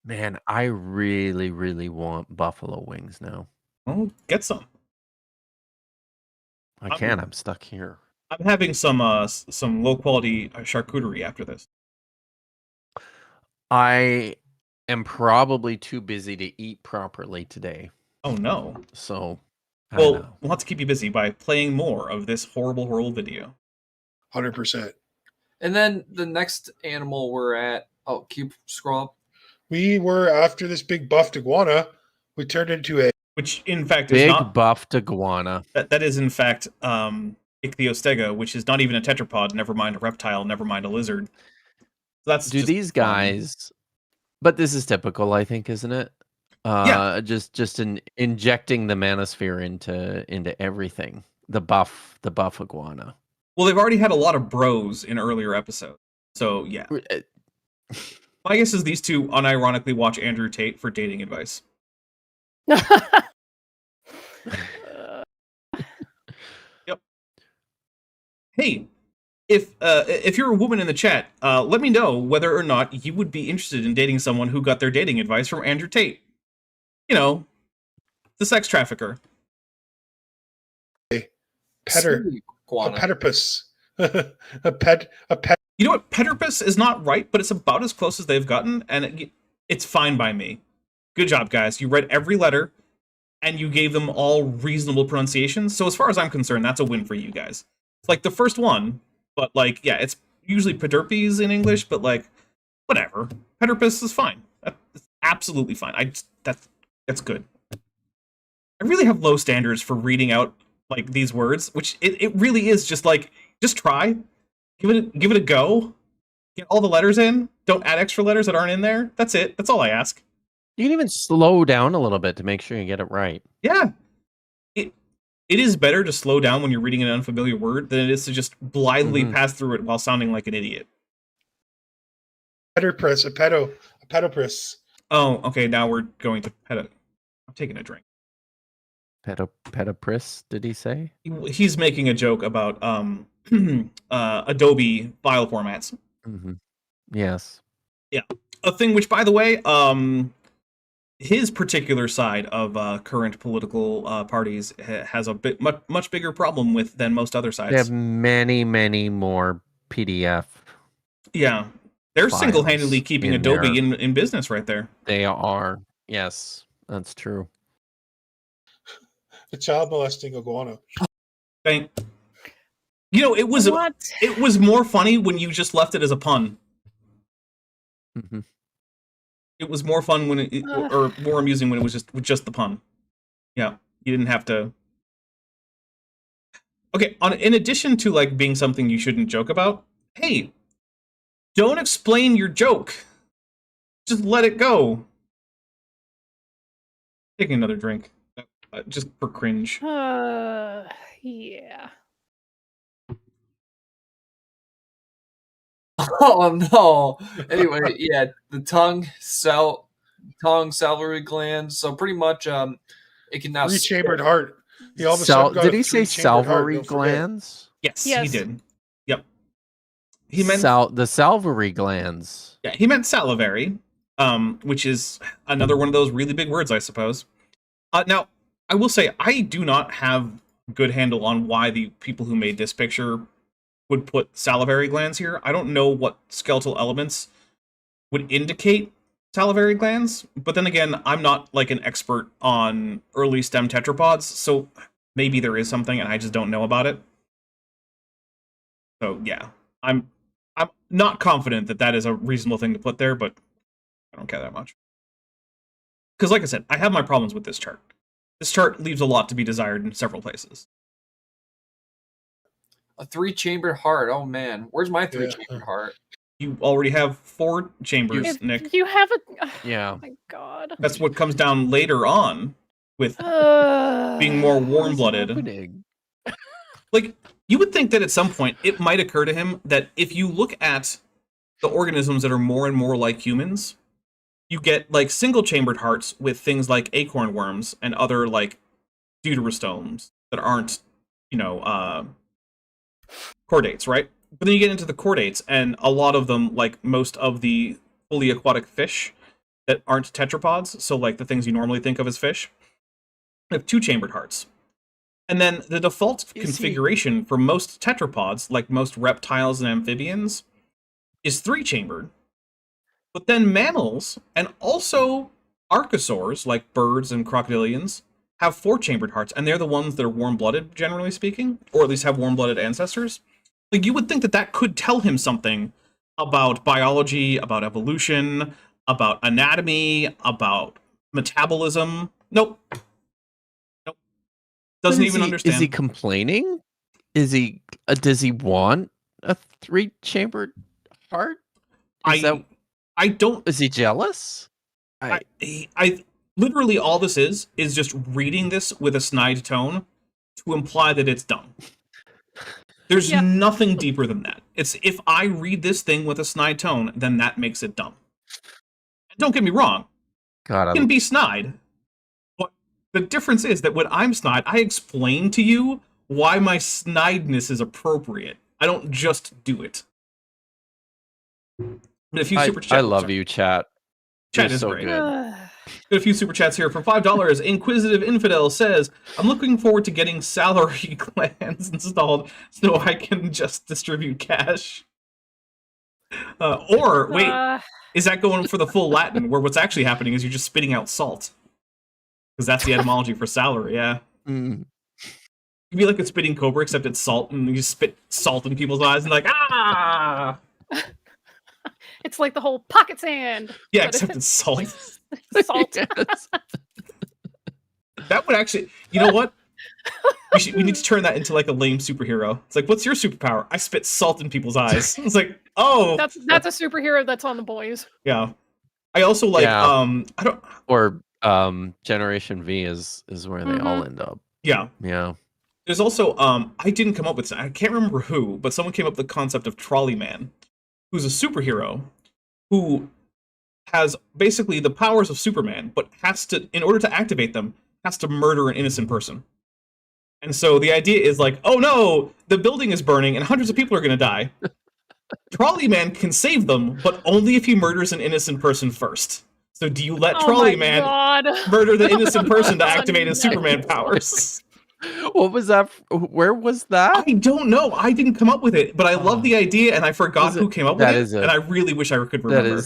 Man, I really, really want buffalo wings now. Well, get some. I can't. I'm stuck here. I'm having some low quality charcuterie after this. I am probably too busy to eat properly today. Oh no. So, well, we'll have to keep you busy by playing more of this horrible, horrible video. 100%. And then the next animal we're at. Oh, keep scroll up. We were after this big buffed iguana. We turned into a which, in fact, big is not buffed iguana. That is, in fact, Ichthyostega, which is not even a tetrapod. Never mind a reptile. Never mind a lizard. So that's these guys? But this is typical, I think, isn't it? Yeah. Just injecting the manosphere into everything. The buff iguana. Well, they've already had a lot of bros in earlier episodes, so yeah. My guess is these two unironically watch Andrew Tate for dating advice. Yep. Hey, if you're a woman in the chat, let me know whether or not you would be interested in dating someone who got their dating advice from Andrew Tate. You know, the sex trafficker. A petterpus. a pet. You know what? Petterpus is not right, but it's about as close as they've gotten, and it's fine by me. Good job, guys. You read every letter, and you gave them all reasonable pronunciations. So as far as I'm concerned, that's a win for you guys. It's like the first one, but like, yeah, it's usually Pederpes in English, but like, whatever. Petterpus is fine. That's absolutely fine. That's good. I really have low standards for reading out like these words, which it really is just like, just try. Give it a go. Get all the letters in. Don't add extra letters that aren't in there. That's it. That's all I ask. You can even slow down a little bit to make sure you get it right. Yeah. It is better to slow down when you're reading an unfamiliar word than it is to just blithely pass through it while sounding like an idiot. Petterpus, a pedopris. Oh, okay. Now we're going to I'm taking a drink. Pedopris, did he say? He's making a joke about Adobe file formats. Yes. Yeah. A thing which, by the way, his particular side of current political parties has a much bigger problem with than most other sides. They have many more PDF. Yeah. They're single-handedly keeping Adobe in business right there. They are. Yes, that's true. A child molesting iguana. You know, it was more funny when you just left it as a pun. It was more fun when or more amusing when it was just the pun. Yeah, you didn't have to. Okay, in addition to like being something you shouldn't joke about, hey, don't explain your joke. Just let it go. Taking another drink, just for cringe. Yeah. Oh no. Anyway, yeah, the tongue, salivary glands. So pretty much, it can now. Three-chambered heart. He all of a sudden got did he say salivary glands? Yes, he did. Yep. He meant the salivary glands. Yeah, he meant salivary, which is another one of those really big words, I suppose. Now, I will say I do not have good handle on why the people who made this picture would put salivary glands here. I don't know what skeletal elements would indicate salivary glands, but then again, I'm not like an expert on early stem tetrapods, so maybe there is something and I just don't know about it. So yeah, I'm not confident that that is a reasonable thing to put there, but I don't care that much. Because like I said, I have my problems with this chart. This chart leaves a lot to be desired in several places. A 3-chambered heart. Oh man, where's my 3-chambered heart? You already have 4 chambers, Nick. You have a. Yeah. Oh my god. That's what comes down later on. with being more warm-blooded. Happening? Like, you would think that at some point it might occur to him that if you look at the organisms that are more and more like humans, you get like single-chambered hearts with things like acorn worms and other like deuterostomes that aren't, chordates, right? But then you get into the chordates, and a lot of them, like most of the fully aquatic fish that aren't tetrapods, so like the things you normally think of as fish, have two-chambered hearts. And then the default configuration for most tetrapods, like most reptiles and amphibians, is three-chambered. But then mammals, and also archosaurs, like birds and crocodilians, have four-chambered hearts, and they're the ones that are warm-blooded, generally speaking, or at least have warm-blooded ancestors. Like, you would think that that could tell him something about biology, about evolution, about anatomy, about metabolism. Nope. Doesn't even understand. Is he complaining? Is he? Does he want a three-chambered heart? I don't. Is he jealous? I literally all this is just reading this with a snide tone to imply that it's dumb. There's nothing deeper than that. It's if I read this thing with a snide tone, then that makes it dumb. And don't get me wrong. God, it can be snide. But the difference is that when I'm snide, I explain to you why my snideness is appropriate. I don't just do it. But a few super chats. I love you, chat. Chat is so great. Got a few super chats here for $5. Inquisitive Infidel says, "I'm looking forward to getting salary clans installed so I can just distribute cash." Or wait, is that going for the full Latin, where what's actually happening is you're just spitting out salt? Because that's the etymology for salary. Yeah. It'd be like a spitting cobra, except it's salt, and you spit salt in people's eyes, and like It's like the whole pocket sand. Yeah, except it's salt. Salt. That would actually, you know what? We need to turn that into like a lame superhero. It's like, what's your superpower? I spit salt in people's eyes. It's like, oh, that's a superhero that's on The Boys. Yeah. I also like I don't. Or Generation V is where they all end up. Yeah. Yeah. There's also I didn't come up with, I can't remember who, but someone came up with the concept of Trolley Man, who's a superhero who has basically the powers of Superman, but has to, in order to activate them, has to murder an innocent person. And so the idea is like, oh no, the building is burning and hundreds of people are going to die. Trolley Man can save them, but only if he murders an innocent person first. So do you let Trolley Man murder the innocent person to activate his Superman powers? What was that? Where was that? I don't know. I didn't come up with it, but I love the idea, and I forgot who came up with it, and I really wish I could remember.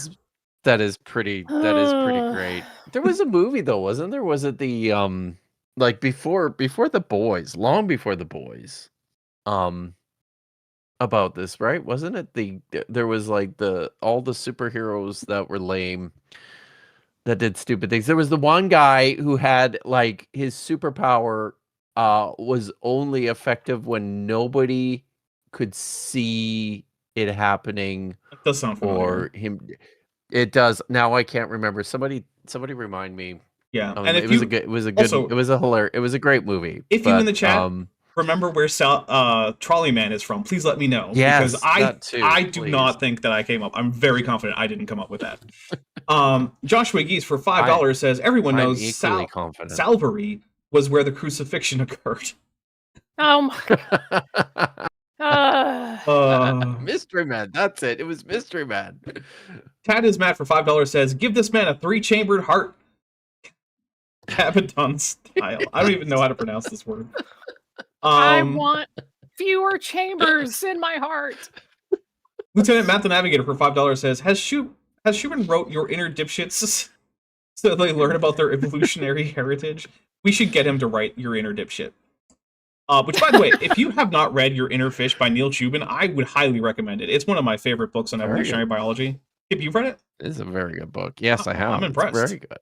That is pretty great. There was a movie though, wasn't there? Was it the like before the Boys, long before the Boys, about this, right? Wasn't it there was like all the superheroes that were lame, that did stupid things. There was the one guy who had like his superpower was only effective when nobody could see it happening. That does sound familiar. Or him. It does. Now I can't remember. Somebody remind me. Yeah, and it was a great movie. If you in the chat remember where Trolley Man is from, please let me know. Yes, because I do not think that I came up. I'm very confident I didn't come up with that. Joshua Geese for $5 says everyone knows Salvary was where the crucifixion occurred. Oh my god. Mystery Man. That's it. It was Mystery Man. Tad is Matt for $5 says, give this man a three-chambered heart. Abaddon style. I don't even know how to pronounce this word. I want fewer chambers in my heart. Lieutenant Matt the Navigator for $5 says, has Schumann wrote your inner dipshits so they learn about their evolutionary heritage? We should get him to write Your Inner Dipshit. Which, by the way, if you have not read Your Inner Fish by Neil Chubin, I would highly recommend it. It's one of my favorite books on evolutionary biology. Have you read it? It's a very good book. Yes, I have. I'm impressed. It's very good.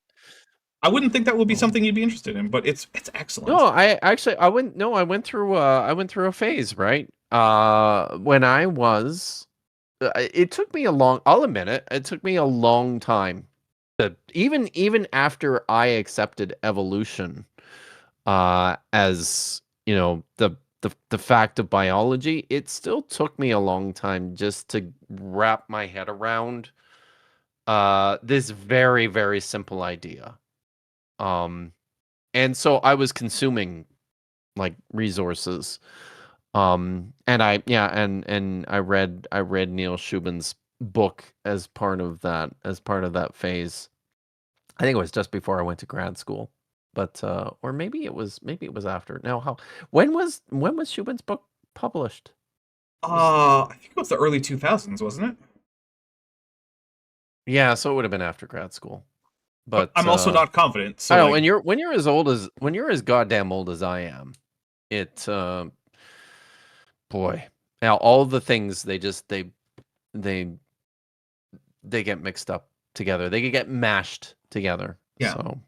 I wouldn't think that would be something you'd be interested in, but it's excellent. No, I went through a phase, right? When I was, it took me I'll admit it. It took me a long time to even after I accepted evolution as the fact of biology, it still took me a long time just to wrap my head around this very, very simple idea. And so I was consuming like resources. And I read Neil Shubin's book as part of that phase. I think it was just before I went to grad school. But or maybe it was after. Now, when was Shubin's book published? I think it was the early 2000s, wasn't it? Yeah, so it would have been after grad school. But I'm also not confident. So I know like, when you're as goddamn old as I am, it boy. Now all the things they get mixed up together. They get mashed together. Yeah. So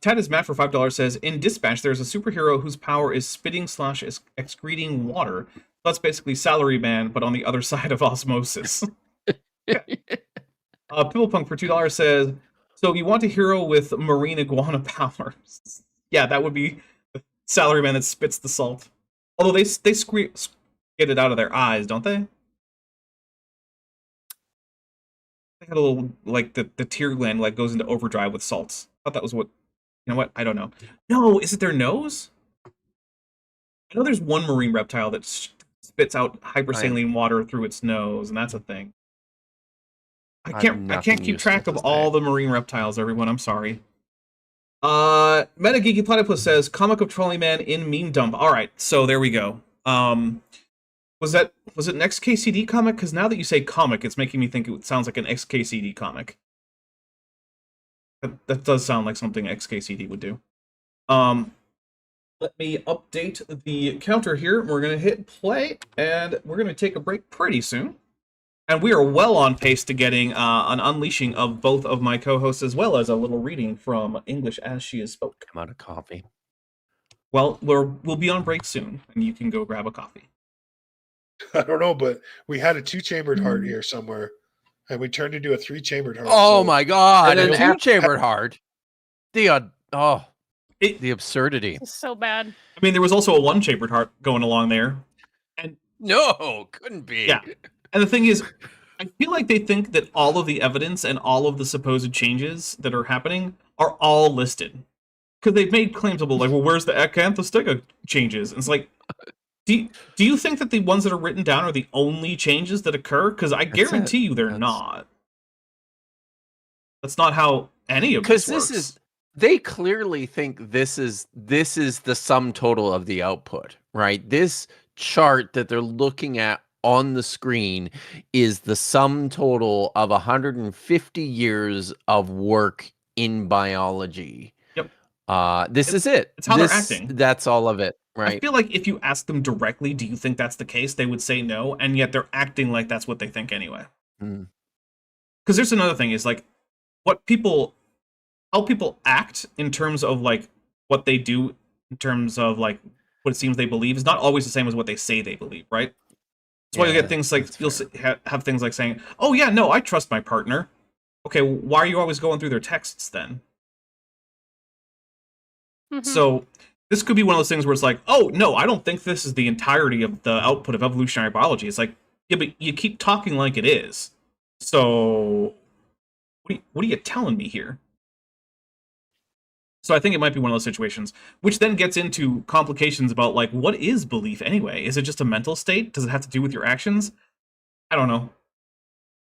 Ted is Matt for $5 says, in Dispatch, there's a superhero whose power is spitting / excreting water. That's basically Salaryman, but on the other side of osmosis. Pibblepunk for $2 says, so you want a hero with marine iguana powers? Yeah, that would be the Salaryman that spits the salt. Although they get it out of their eyes, don't they? They had a little, like, the tear gland like goes into overdrive with salts. I thought that was what. You know what? I don't know. No, is it their nose? I know there's one marine reptile that spits out hypersaline water through its nose, and that's a thing. I can't keep track of all the marine reptiles, everyone. I'm sorry. Metageeky Platypus says, comic of Trolley Man in Meme Dump. All right, so there we go. Was it an XKCD comic? Because now that you say comic, it's making me think it sounds like an XKCD comic. That does sound like something XKCD would do. Let me update the counter here. We're going to hit play, and we're going to take a break pretty soon. And we are well on pace to getting an unleashing of both of my co-hosts, as well as a little reading from English as She Is Spoke. I'm out of coffee. Well, we'll be on break soon, and you can go grab a coffee. I don't know, but we had a 2-chambered heart here somewhere. And we turned into a 3-chambered heart. Oh so my god! and An then 2-chambered heart. The absurdity. It's so bad. I mean, there was also a 1-chambered heart going along there. And no, couldn't be. Yeah. And the thing is, I feel like they think that all of the evidence and all of the supposed changes that are happening are all listed. Because they've made claims about, like, well, where's the acanthostega changes? And it's like, do you think that the ones that are written down are the only changes that occur? Because I guarantee you they're not. That's not how any of this works. Because they clearly think this is the sum total of the output, right? This chart that they're looking at on the screen is the sum total of 150 years of work in biology. Yep. This is it. It's how they're acting. That's all of it. Right. I feel like if you ask them directly, do you think that's the case? They would say no, and yet they're acting like that's what they think anyway. Because there's another thing is like how people act in terms of like what they do in terms of like what it seems they believe is not always the same as what they say they believe, right? That's why you get things like you'll have things like saying, "Oh yeah, no, I trust my partner." Okay, why are you always going through their texts then? So this could be one of those things where it's like, oh, no, I don't think this is the entirety of the output of evolutionary biology. It's like, yeah, but you keep talking like it is. So what are you telling me here? So I think it might be one of those situations, which then gets into complications about, like, what is belief anyway? Is it just a mental state? Does it have to do with your actions? I don't know.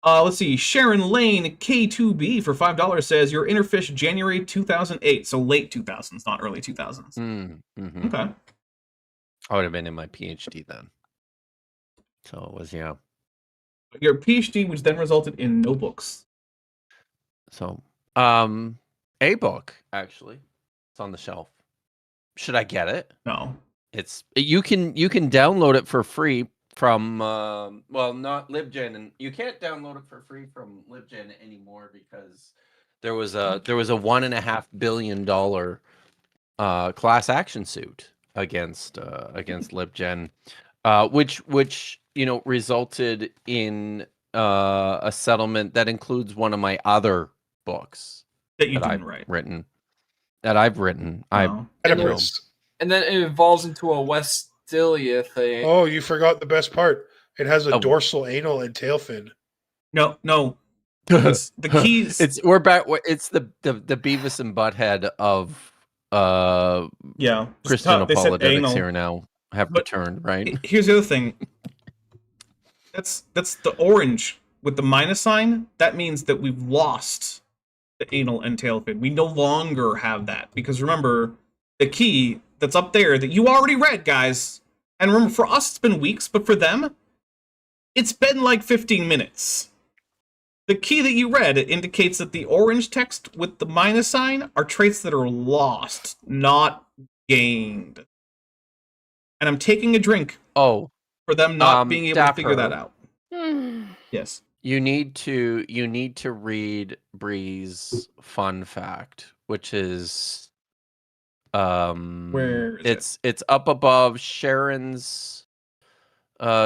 Let's see. Sharon Lane K2B for $5 says your inner fish January 2008, so late 2000s, not early 2000s. Okay. I would have been in my PhD then. So it was Your PhD, which then resulted in no books. So, a book actually. It's on the shelf. Should I get it? No. You can download it for free from not LibGen, and you can't download it for free from LibGen anymore because there was a $1.5 billion class action suit against LibGen, which resulted in a settlement that includes one of my other books that I've written. that I've written. No. Oedipus. And then it evolves into a Westilia thing. Oh, you forgot the best part. It has a Oh. dorsal, anal, and tail fin. No. It's the keys. We're back. It's the Beavis and Butthead of Yeah. Christian They said apologetics anal. here now have But- returned, right? Here's the other thing. That's the orange with the minus sign. That means that we've lost the anal and tail fin. We no longer have that because remember the key that's up there that you already read, guys. And remember, for us it's been weeks, but for them, it's been like 15 minutes. The key that you read indicates that the orange text with the minus sign are traits that are lost, not gained. And I'm taking a drink Oh, for them not being able to figure that Dapper. out. Yes. you need to read Bree's fun fact, which is Where is it's up above Sharon's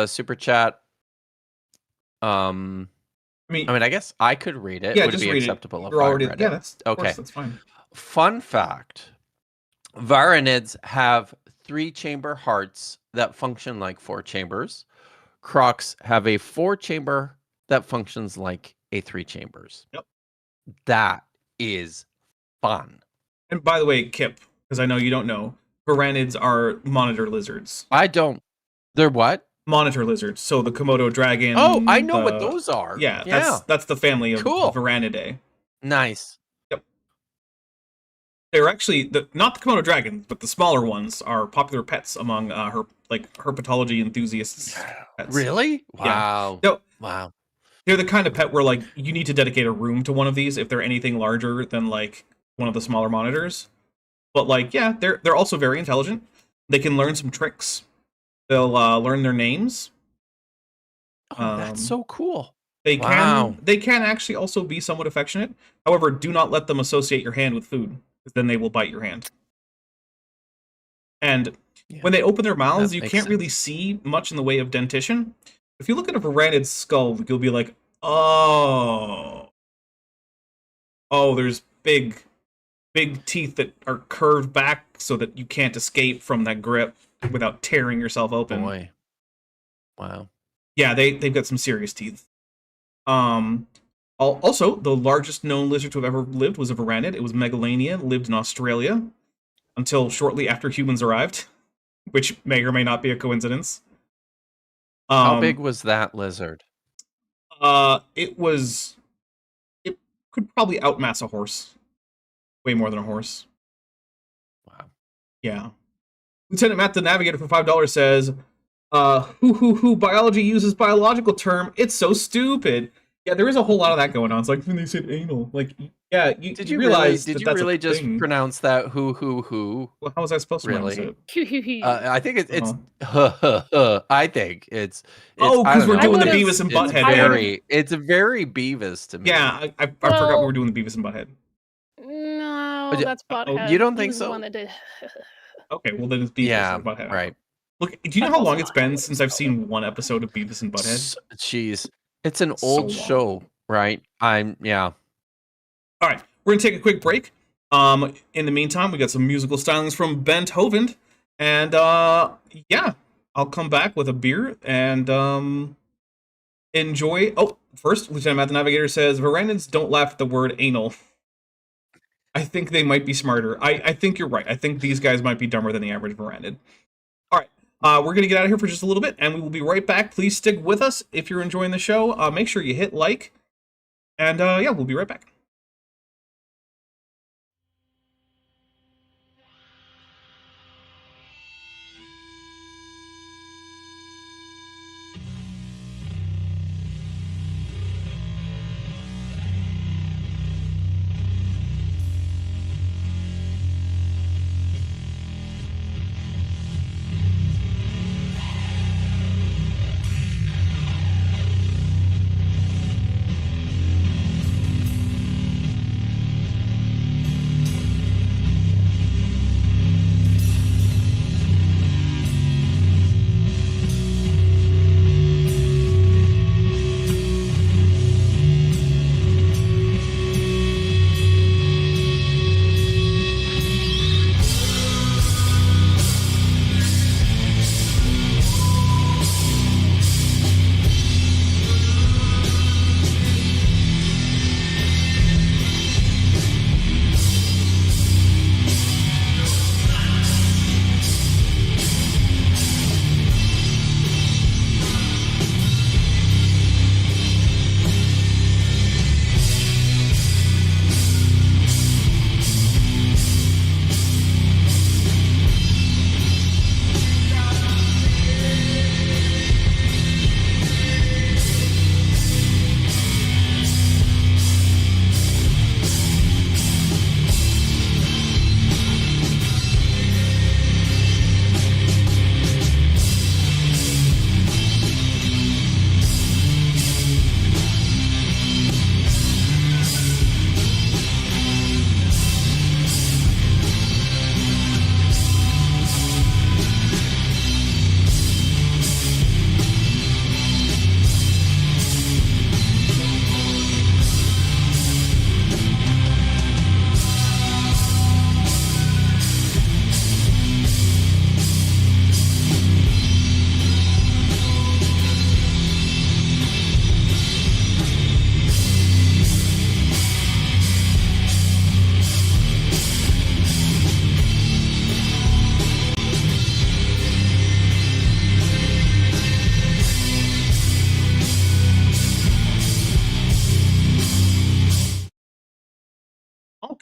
super chat. I mean, I guess I could read it. Yeah, Would it just be read acceptable it. if You're I already read yeah. it? That's Okay. Course, that's fine. Fun fact: Varanids have 3-chamber hearts that function like 4 chambers. Crocs have a 4-chamber that functions like a 3 chambers. Yep. That is fun. And by the way, Kip, because I know you don't know, Varanids are monitor lizards. I don't. They're what? Monitor lizards. So the Komodo dragon. Oh, I know what the- those are. Yeah, that's the family of Cool. Varanidae. Nice. They're actually not the Komodo dragon, but the smaller ones are popular pets among herpetology enthusiasts. Pets. Really? Yeah. Wow. No, Wow. they're the kind of pet where like you need to dedicate a room to one of these if they're anything larger than like one of the smaller monitors. But like, yeah, they're also very intelligent. They can learn some tricks. They'll learn their names. Oh, that's so cool. They Wow. can actually also be somewhat affectionate. However, do not let them associate your hand with food, because then they will bite your hand. And Yeah. when they open their mouths, That you makes can't really sense. see much in the way of dentition. If you look at a Varanid's skull, you'll be like, oh, there's big teeth that are curved back so that you can't escape from that grip without tearing yourself open. Boy. Wow. Yeah, they've got some serious teeth. Also, the largest known lizard to have ever lived was a Varanid. It was Megalania, lived in Australia until shortly after humans arrived, which may or may not be a coincidence. How big was that lizard? It could probably outmass a horse. Way more than a horse. Wow. Yeah. Lieutenant Matt the Navigator for $5 says, biology uses biological term. It's so stupid. Yeah, there is a whole lot of that going on. It's like when they said anal. Like, yeah, Did you realize really, that that's a just thing. pronounce that who? Well, how was I supposed to pronounce Really? it? I think it's I think it's Oh, I because don't we're know. doing the would've- Beavis and It's Butthead. it's very Beavis to me. Yeah, I forgot we Well- were doing the Beavis and Butthead. No, Oh, that's Butthead. you don't He think was the so? one that did. Okay, well then it's Beavis Yeah, and Butthead. right. Look, do you know That's how long also it's been not since I've seen one episode of Beavis and Butthead? Jeez, it's an So old long. show, right? Yeah. All right, we're gonna take a quick break. In the meantime, we got some musical stylings from Bent Hovind, and yeah, I'll come back with a beer and enjoy. Oh, first, Lieutenant Matt the Navigator says Varanids don't laugh at the word anal. I think they might be smarter. I think you're right. I think these guys might be dumber than the average Varanid. All right, we're gonna get out of here for just a little bit, and we will be right back. Please stick with us if you're enjoying the show. Make sure you hit like, and yeah, we'll be right back.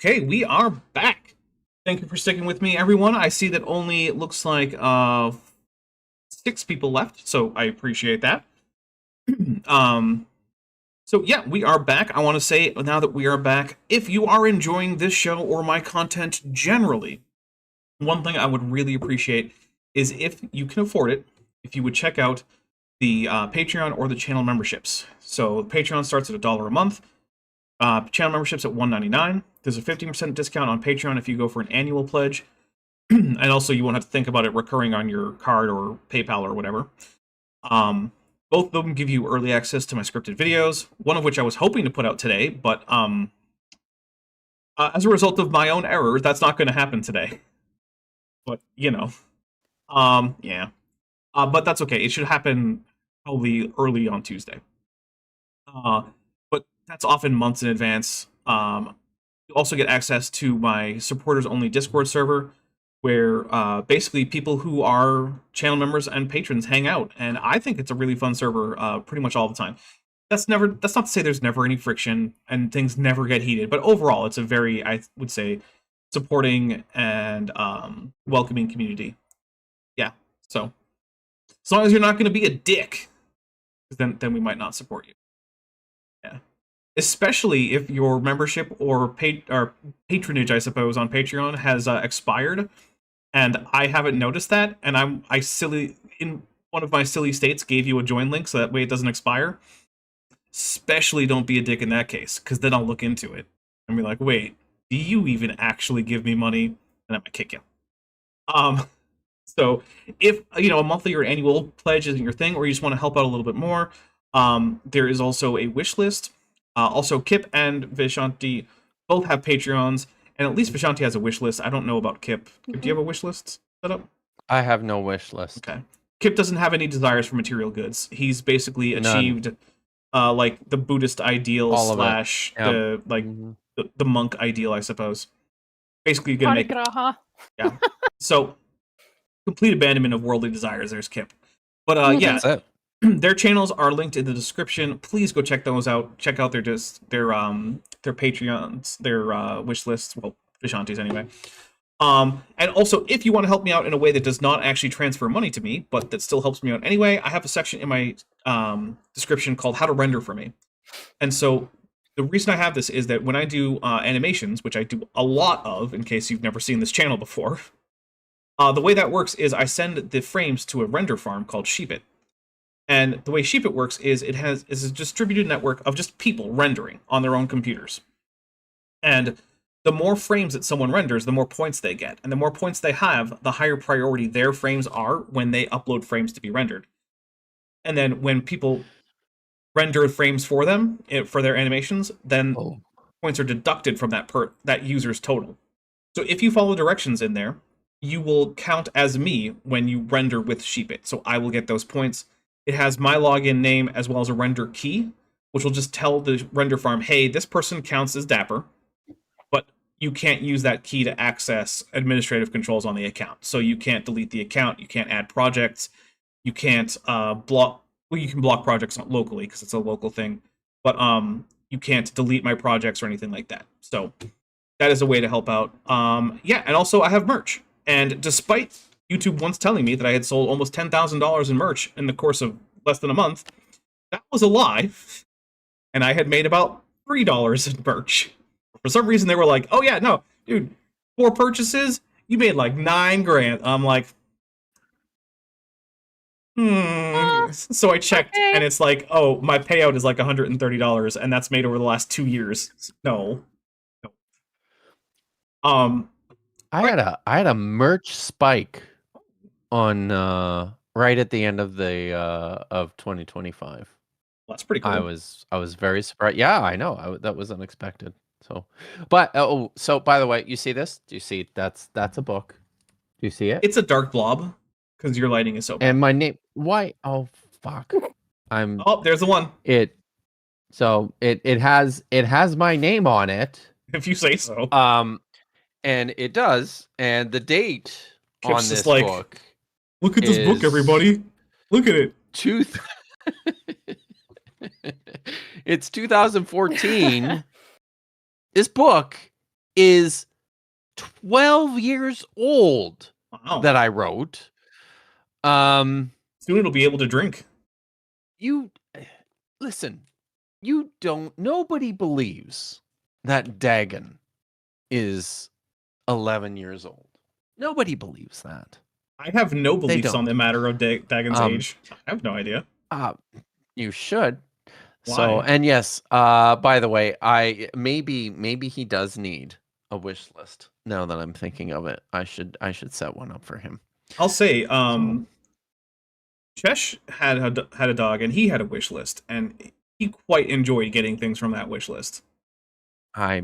Okay, we are back. Thank you for sticking with me, everyone. I see that only looks like 6 people left, so I appreciate that. So yeah, we are back. I want to say now that we are back, if you are enjoying this show or my content generally, one thing I would really appreciate is if you can afford it, if you would check out the Patreon or the channel memberships. So Patreon starts at $1 a month. Channel memberships at $1.99. There's a 15% discount on Patreon if you go for an annual pledge. And also you won't have to think about it recurring on your card or PayPal or whatever. Both of them give you early access to my scripted videos, one of which I was hoping to put out today, but as a result of my own error, that's not going to happen today. But, you know, yeah. But that's okay. It should happen probably early on Tuesday. But that's often months in advance. You also get access to my supporters-only Discord server, where basically people who are channel members and patrons hang out, and I think it's a really fun server pretty much all the time. That's not to say there's never any friction and things never get heated, but overall it's a very, I would say, supporting and welcoming community. Yeah, so as long as you're not going to be a dick, then we might not support you. Yeah, especially if your membership or patronage, I suppose, on Patreon has expired, and I haven't noticed that, and I silly in one of my silly states gave you a join link so that way it doesn't expire. Especially don't be a dick in that case, because then I'll look into it and be like, wait, do you even actually give me money? And I'm gonna kick you. So if a monthly or annual pledge isn't your thing, or you just want to help out a little bit more, there is also a wish list. Also, Kip and Vishanti both have Patreons, and at least Vishanti has a wish list. I don't know about Kip. Kip, do you have a wish list set up? I have no wish list. Okay. Kip doesn't have any desires for material goods. He's basically None. achieved like the Buddhist ideal All of it. slash Yep. the monk ideal, I suppose. Basically, you're gonna make Parigraha. yeah. So complete abandonment of worldly desires. There's Kip, but yeah, That's it. their channels are linked in the description. Please go check those out. Check out their Patreons, their wish lists. Well, Vishanti's anyway. And also, if you want to help me out in a way that does not actually transfer money to me, but that still helps me out anyway, I have a section in my description called How to Render for Me. And so the reason I have this is that when I do animations, which I do a lot of, in case you've never seen this channel before, the way that works is I send the frames to a render farm called Sheepit. And the way Sheepit works is is a distributed network of just people rendering on their own computers. And the more frames that someone renders, the more points they get. And the more points they have, the higher priority their frames are when they upload frames to be rendered. And then when people render frames for them, for their animations, then points are deducted from that user's total. So if you follow directions in there, you will count as me when you render with Sheepit. So I will get those points. It has my login name as well as a render key, which will just tell the render farm, hey, this person counts as Dapper, but you can't use that key to access administrative controls on the account. So you can't delete the account, you can't add projects, you can't block, well, you can block projects locally because it's a local thing, but you can't delete my projects or anything like that. So that is a way to help out. Yeah, and also I have merch. And despite YouTube once telling me that I had sold almost $10,000 in merch in the course of less than a month, that was a lie. And I had made about $3 in merch. For some reason, they were like, oh yeah, no, dude, 4 purchases, you made like $9,000. I'm like, So I checked, and it's like, oh, my payout is like $130, and that's made over the last 2 years. No. I had a merch spike on right at the end of the of 2025. That's pretty cool. I was very surprised. Yeah, I know. That was unexpected. So, but so by the way, you see this? Do you see that's a book? Do you see it? It's a dark blob because your lighting is so bad. And my name. Why? Oh fuck! Oh, there's the one. So it has my name on it. If you say so. And it does. And the date Kip's on this like, book. Look at this book, everybody. Look at it. It's 2014. This book is 12 years old Wow. that I wrote. Soon it'll be able to drink. You listen, nobody believes that Dagon is 11 years old. Nobody believes that. I have no beliefs on don't. the matter of Dagon's age. I have no idea. You should. Why? So, and yes, by the way, maybe he does need a wish list. Now that I'm thinking of it, I should set one up for him. I'll say, Chesh had a dog, and he had a wish list, and he quite enjoyed getting things from that wish list.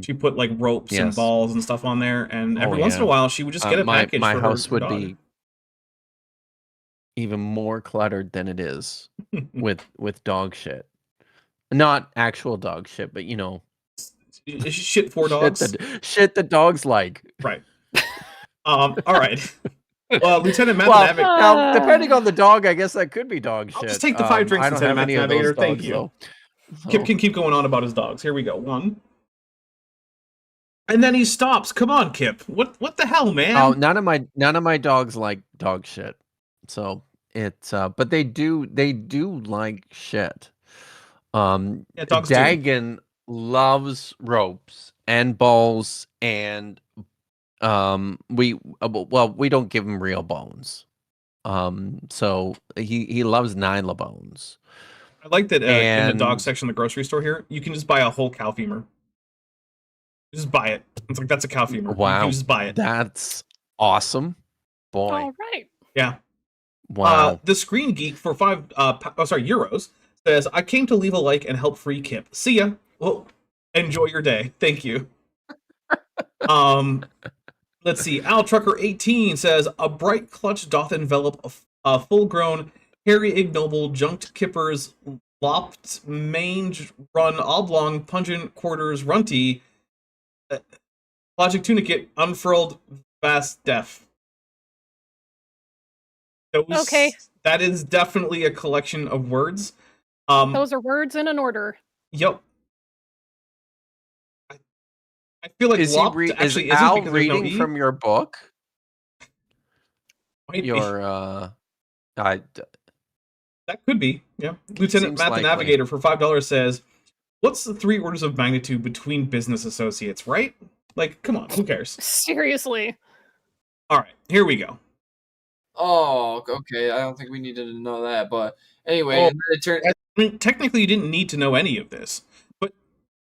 She put like ropes and balls and stuff on there, and every once in a while she would just get a package. My for house her would dog. be even more cluttered than it is with dog shit. Not actual dog shit, but shit for dogs. Shit that dogs like. Right. All right. Lieutenant Math Navigator. Now, depending on the dog, I guess that could be dog shit. I'll just take the 5 drinks, I don't Lieutenant have Math any of Navigator. those Thank dogs, you. Kip can keep going on about his dogs. Here we go. 1. And then he stops. Come on, Kip. What the hell, man? Oh, none of my dogs like dog shit. So it's but they do like shit. Dogs Dagon loves ropes and balls, and we don't give him real bones. So he loves Nyla bones. I like that in the dog section of the grocery store here, you can just buy a whole cow femur. Just buy it. It's like, that's a cow femur. Wow. You just buy it. That's awesome. Boy. All right. Yeah. Wow. The Screen Geek for euros says, I came to leave a like and help free Kip. See ya. Well, enjoy your day. Thank you. Let's see. Al Trucker 18 says, a bright clutch doth envelop a full-grown, hairy ignoble, junked kippers, lopped mange, run oblong, pungent quarters, runty, logic tunicate, unfurled, vast def. Okay. That is definitely a collection of words. Those are words in an order. Yep. I feel like is Al reading from your book? That could be, yeah. Lieutenant Matt the Navigator for $5 says, what's the 3 orders of magnitude between business associates, right? Like, come on, who cares? Seriously. All right, here we go. Oh, okay. I don't think we needed to know that, but anyway, I mean, technically, you didn't need to know any of this, but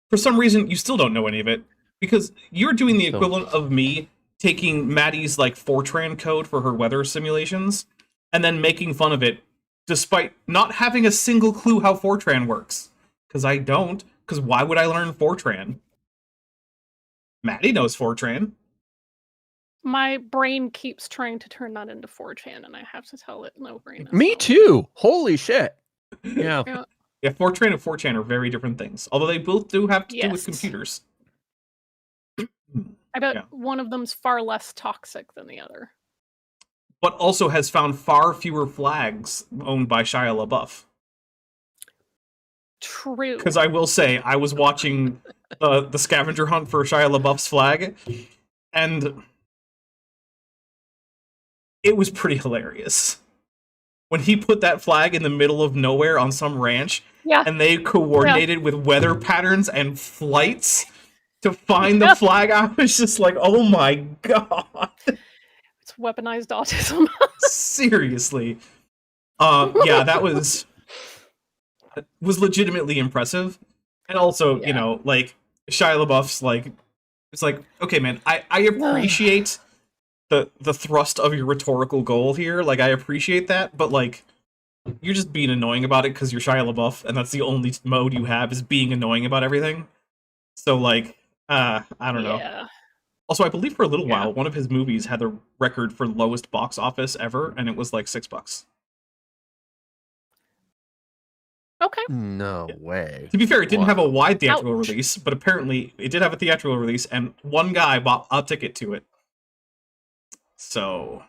for some reason, you still don't know any of it because you're doing the equivalent of me taking Maddie's like Fortran code for her weather simulations and then making fun of it, despite not having a single clue how Fortran works. Because I don't. Because why would I learn Fortran? Maddie knows Fortran. My brain keeps trying to turn that into 4chan, and I have to tell it no brain. Me too. Holy shit. Yeah. Yeah, Fortran and 4chan are very different things. Although they both do have to do with computers. I bet one of them's far less toxic than the other. But also has found far fewer flags owned by Shia LaBeouf. True. Because I will say, I was watching the scavenger hunt for Shia LaBeouf's flag, and it was pretty hilarious. When he put that flag in the middle of nowhere on some ranch, and they coordinated with weather patterns and flights to find the flag, I was just like, oh my god. It's weaponized autism. Seriously. Yeah, that was legitimately impressive. And also, you know, like, Shia LaBeouf's like, it's like, okay, man, I appreciate the thrust of your rhetorical goal here. Like, I appreciate that, but like, you're just being annoying about it because you're Shia LaBeouf, and that's the only mode you have is being annoying about everything. So like, I don't know. Also, I believe for a little while, one of his movies had the record for lowest box office ever, and it was like $6. Okay. No way. To be fair, it didn't have a wide theatrical release, but apparently it did have a theatrical release, and one guy bought a ticket to it. So,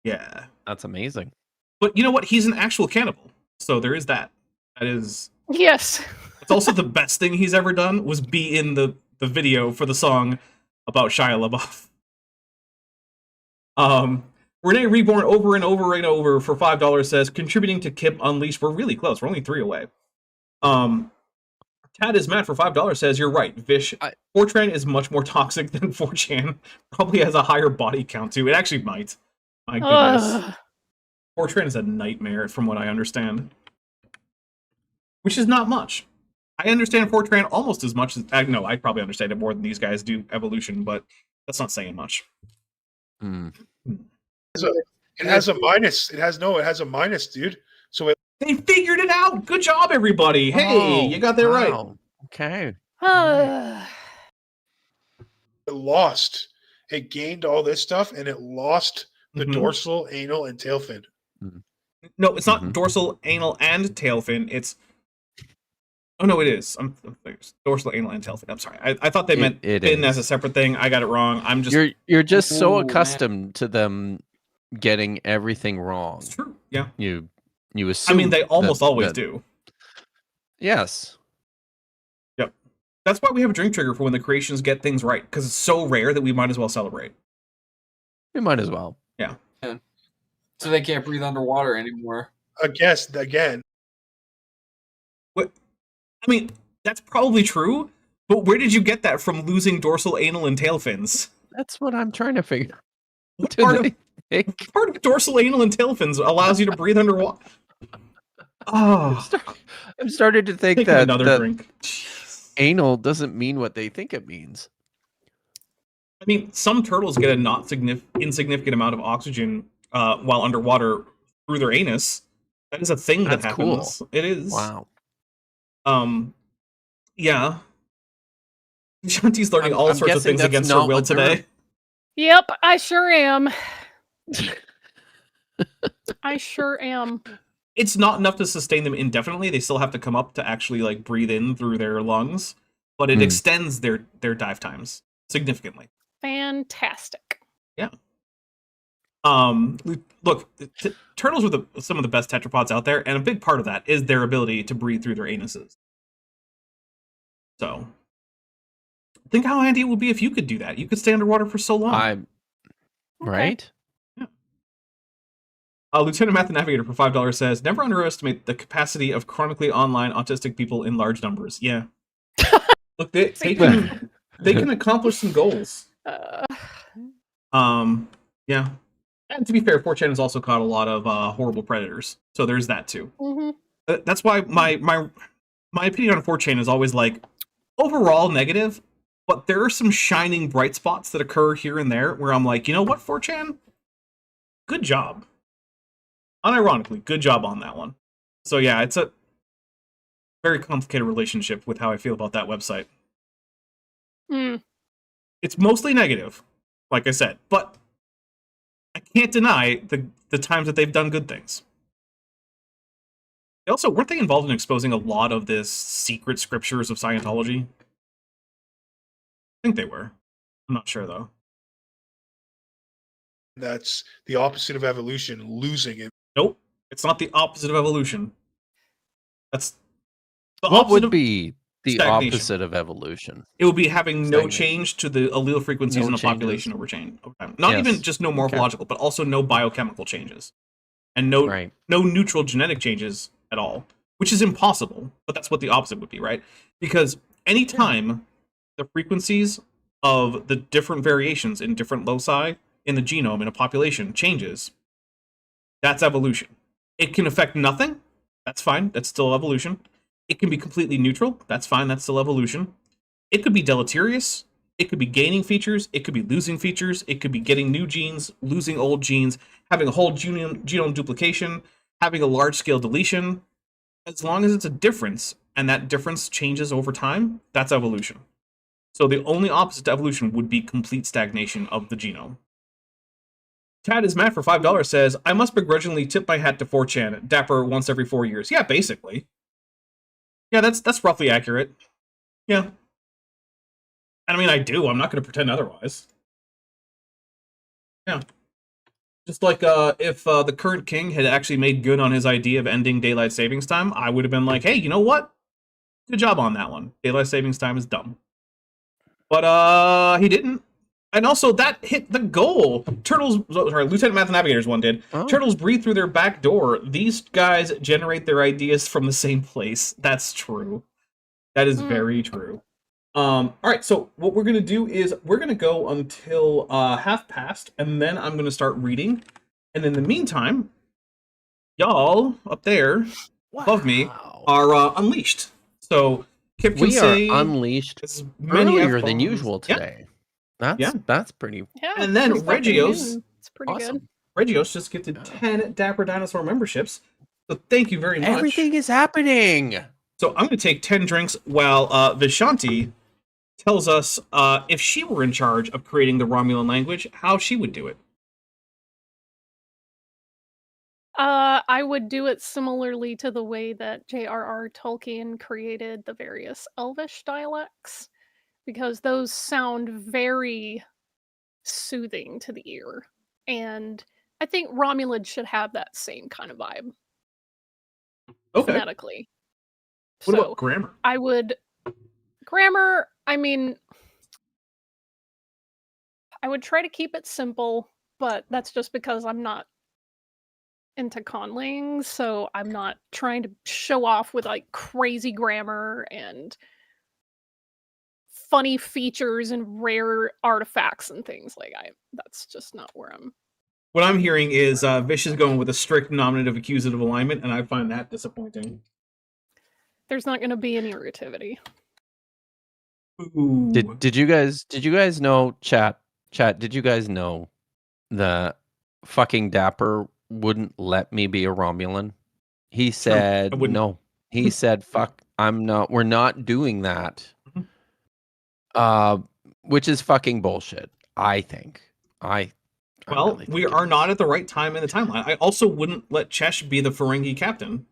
yeah. That's amazing. But you know what? He's an actual cannibal. So there is that. That is... Yes. It's also the best thing he's ever done was be in the video for the song about Shia LaBeouf. Renee Reborn over and over and over for $5 says, contributing to Kip Unleashed. We're really close. We're only 3 away. Tad is Matt for $5 says, you're right, Vish. 4chan is much more toxic than 4chan. Probably has a higher body count, too. It actually might. My goodness. 4chan is a nightmare, from what I understand. Which is not much. I understand 4chan almost as much as... no, I probably understand it more than these guys do Evolution, but that's not saying much. It has a minus. It has a minus, dude. So they figured it out. Good job, everybody. Hey, you got that right. Okay. it lost. It gained all this stuff, and it lost the dorsal, anal, and tail fin. No, it's not dorsal, anal, and tail fin. It's... Oh, no, it is. I'm dorsal, anal, and tail fin. I'm sorry. I thought they meant fin as a separate thing. I got it wrong. I'm just... You're just so accustomed to them getting everything wrong. It's true. Yeah. You assume... I mean, they almost always do. Yes. Yep. That's why we have a drink trigger for when the creations get things right, because it's so rare that we might as well celebrate. We might as well. Yeah. So they can't breathe underwater anymore. I guess, again. What? I mean, that's probably true, but where did you get that from losing dorsal, anal, and tail fins? That's what I'm trying to figure out. Part of dorsal, anal, and tail fins allows you to breathe underwater. Oh. I'm starting to think Take that another drink. Anal doesn't mean what they think it means. I mean, some turtles get a not insignificant amount of oxygen while underwater through their anus. That is a thing that happens. Cool. It is. Wow. Yeah. Shanti's learning all sorts of things against her will today. Yep, I sure am. I sure am. It's not enough to sustain them indefinitely. They still have to come up to actually like breathe in through their lungs, but it extends their dive times significantly. Fantastic. Yeah. Look, turtles are some of the best tetrapods out there, and a big part of that is their ability to breathe through their anuses. So, think how handy it would be if you could do that. You could stay underwater for so long. Right? Yeah. Lieutenant Math the Navigator for $5 says, never underestimate the capacity of chronically online autistic people in large numbers. Yeah. Look, they can accomplish some goals. Yeah. And to be fair, 4chan has also caught a lot of horrible predators. So there's that too. That's why my opinion on 4chan is always like overall negative, but there are some shining bright spots that occur here and there where I'm like, you know what, 4chan? Good job. Unironically, good job on that one. So yeah, it's a very complicated relationship with how I feel about that website. It's mostly negative, like I said, but I can't deny the times that they've done good things. They also, weren't they involved in exposing a lot of this secret scriptures of Scientology? I think they were. I'm not sure, though. That's the opposite of evolution, losing it. Nope. It's not the opposite of evolution. That's the what opposite would of be the stagnation. opposite of evolution? It would be having no change to the allele frequencies in a population over time. Not even just no morphological, but also no biochemical changes. And no neutral genetic changes at all, which is impossible, but that's what the opposite would be, right? Because anytime the frequencies of the different variations in different loci in the genome in a population changes, that's evolution. It can affect nothing, that's fine, that's still evolution. It can be completely neutral, that's fine, that's still evolution. It could be deleterious, it could be gaining features, it could be losing features, it could be getting new genes, losing old genes, having a whole genome duplication, having a large-scale deletion. As long as it's a difference, and that difference changes over time, that's evolution. So the only opposite to evolution would be complete stagnation of the genome. Tad is Matt for $5 says, I must begrudgingly tip my hat to 4chan, Dapper once every 4 years. Yeah, basically. Yeah, that's roughly accurate. Yeah. I mean, I do. I'm not going to pretend otherwise. Yeah. Just like if the current king had actually made good on his idea of ending daylight savings time, I would have been like, hey, you know what? Good job on that one. Daylight savings time is dumb. But he didn't. And also, that hit the goal. Lieutenant Math Navigators one did. Oh. Turtles breathe through their back door. These guys generate their ideas from the same place. That's true. That is very true. All right, so what we're going to do is we're going to go until half past, and then I'm going to start reading. And in the meantime, y'all up there above me are unleashed. So Kip can We say are unleashed as many earlier than F-bombs. usual Yeah. today. That's Yeah. that's pretty Yeah, And then for stepping Regios- in, it's pretty good. awesome. Regios just gifted 10 Dapper Dinosaur memberships. So thank you very much. Everything is happening. So I'm going to take 10 drinks while Vishanti tells us if she were in charge of creating the Romulan language, how she would do it. I would do it similarly to the way that J.R.R. Tolkien created the various Elvish dialects, because those sound very soothing to the ear. And I think Romulan should have that same kind of vibe Okay. phonetically. What So about grammar? I would grammar, I mean, I would try to keep it simple, but that's just because I'm not into conling, so I'm not trying to show off with like crazy grammar and funny features and rare artifacts and things. Like that's just not where I'm. What I'm hearing is Vish is going with a strict nominative accusative alignment, and I find that disappointing. There's not going to be any irritivity. Ooh. Did you guys know, chat, did you guys know that fucking Dapper wouldn't let me be a Romulan? He said wouldn't. no. He said, fuck, we're not doing that. Which is fucking bullshit, I think. I Well, really we think it are is. not at the right time in the timeline. I also wouldn't let Chesh be the Ferengi captain,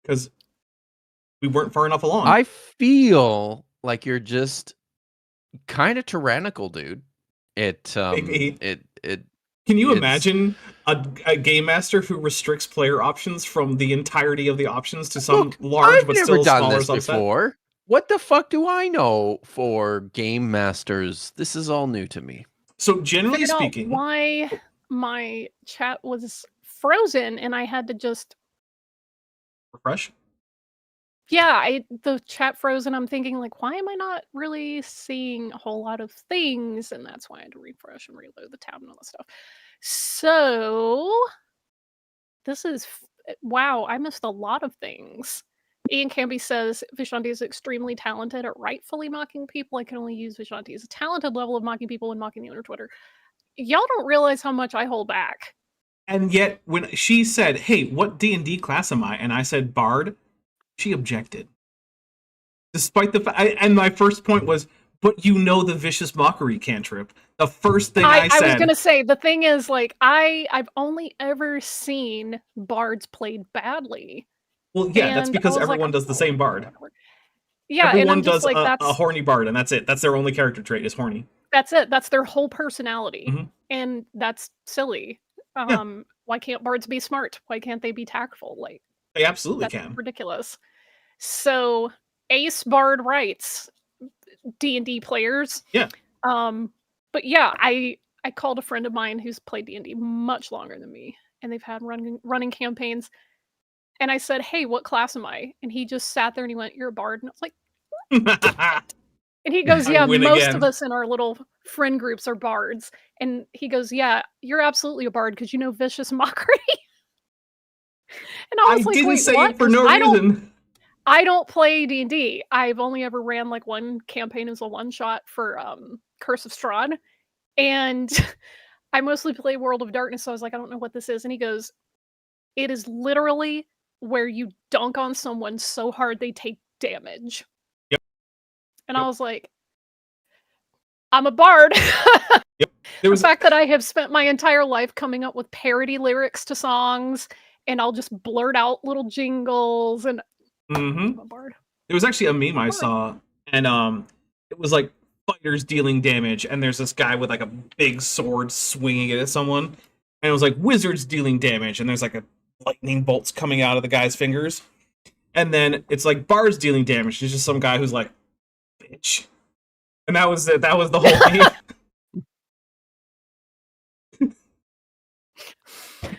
because we weren't far enough along. I feel like you're just kind of tyrannical, dude. Maybe. It Can you it's- imagine a game master who restricts player options from the entirety of the options to some Look, large I've but never still done smaller this subset? before. What the fuck do I know for game masters? This is all new to me. So generally Figured out speaking, why my chat was frozen, and I had to just refresh. the chat froze, and I'm thinking like, why am I not really seeing a whole lot of things? And that's why I had to refresh and reload the tab and all that stuff. So this is wow, I missed a lot of things. Ian Camby says Vishanti is extremely talented at rightfully mocking people. I can only use Vishanti as a talented level of mocking people when mocking the owner Twitter. Y'all don't realize how much I hold back. And yet, when she said, "Hey, what D&D class am I?" and I said Bard, she objected. Despite the fact, and my first point was, "But you know the vicious mockery cantrip." The first thing I said. I was gonna say the thing is like I've only ever seen bards played badly. Well, yeah, that's And because I was like, everyone does the same bard. whatever. Yeah, and Everyone I'm just does like a horny bard, and that's it. That's their only character trait is horny. that's it. That's their whole personality, Mhm. and that's silly. Yeah. Why can't bards be smart? Why can't they be tactful? Like They absolutely that's can. ridiculous. So Ace Bard writes D&D players. Yeah. But yeah, I called a friend of mine who's played D&D much longer than me, and they've had running campaigns. And I said, "Hey, what class am I?" And he just sat there and he went, "You're a bard." And I was like, and he goes, I "Yeah, win most again." of us in our little friend groups are bards." And he goes, "Yeah, you're absolutely a bard because you know vicious mockery." And I I was like, didn't "Wait, say what?" it for 'Cause no reason. I don't play D&D. I've only ever ran like one campaign as a one shot for Curse of Strahd, and I mostly play World of Darkness. So I was like, "I don't know what this is." And he goes, "It is literally where you dunk on someone so hard they take damage." Yep. And Yep. I was like, "I'm a bard." Yep. There was The fact that I have spent my entire life coming up with parody lyrics to songs, and I'll just blurt out little jingles, and Mhm. I'm a bard. There was actually a meme I saw, and it was like fighters dealing damage, and there's this guy with like a big sword swinging it at someone, and it was like wizards dealing damage, and there's like a lightning bolts coming out of the guy's fingers, and then it's like bards dealing damage. There's just some guy who's like, "Bitch," and that was it. That was the whole thing.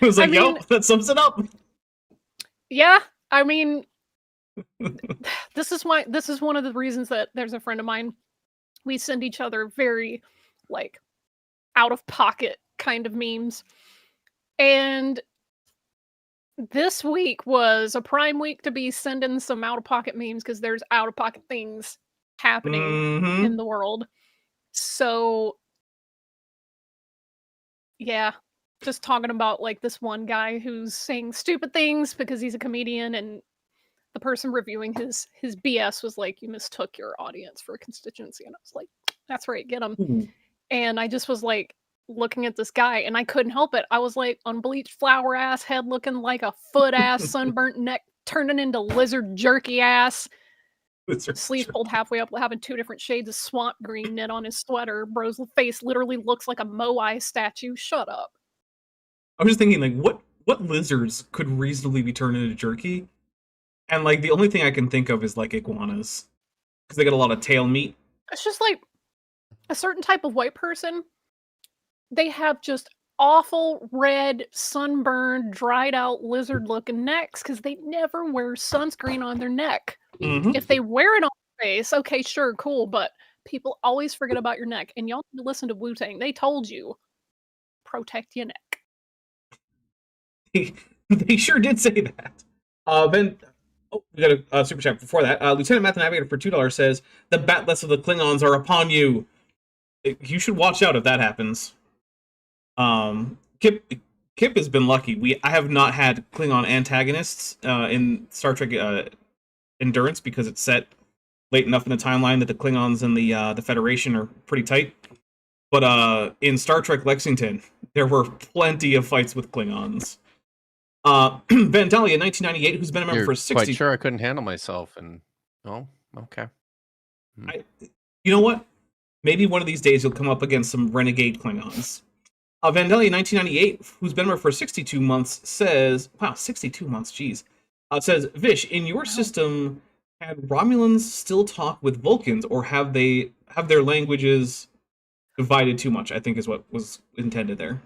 It was like, I mean- yo, that sums it up. Yeah, I mean, this is one of the reasons that there's a friend of mine. We send each other very, like, out of pocket kind of memes. And this week was a prime week to be sending some out of pocket memes because there's out of pocket things happening Mhm. in the world. So, yeah, just talking about like this one guy who's saying stupid things because he's a comedian, and the person reviewing his BS was like, "You mistook your audience for a constituency," and I was like, "That's right, get him." Ooh. And I just was like looking at this guy, and I couldn't help it. I was like, unbleached flower ass head looking like a foot ass, sunburnt neck turning into lizard jerky ass, sleeves pulled halfway up, having 2 different shades of swamp green knit on his sweater. Bro's face literally looks like a Moai statue. Shut up. I was just thinking, like, what lizards could reasonably be turned into jerky? And like the only thing I can think of is like iguanas, because they got a lot of tail meat. It's just like a certain type of white person. They have just awful red, sunburned, dried out lizard looking necks because they never wear sunscreen on their neck. Mhm. If they wear it on their face, okay, sure, cool, but people always forget about your neck. And y'all need to listen to Wu-Tang. They told you, protect your neck. They sure did say that. Then, we got a super chat before that. Lieutenant Math Navigator for $2 says, "The batlets of the Klingons are upon you." You should watch out if that happens. Kip has been lucky. I have not had Klingon antagonists in Star Trek Endurance because it's set late enough in the timeline that the Klingons and the Federation are pretty tight. But in Star Trek Lexington, there were plenty of fights with Klingons. Vandalia, 1998, who's been a member You're for 60. quite sure I couldn't handle myself, and oh, okay. You know what? Maybe one of these days you'll come up against some renegade Klingons. Vandalia, 1998, who's been a member for 62 months, says, wow, 62 months, jeez. Says, Vish, in your system, had Romulans still talk with Vulcans, or have their languages divided too much? I think is what was intended there.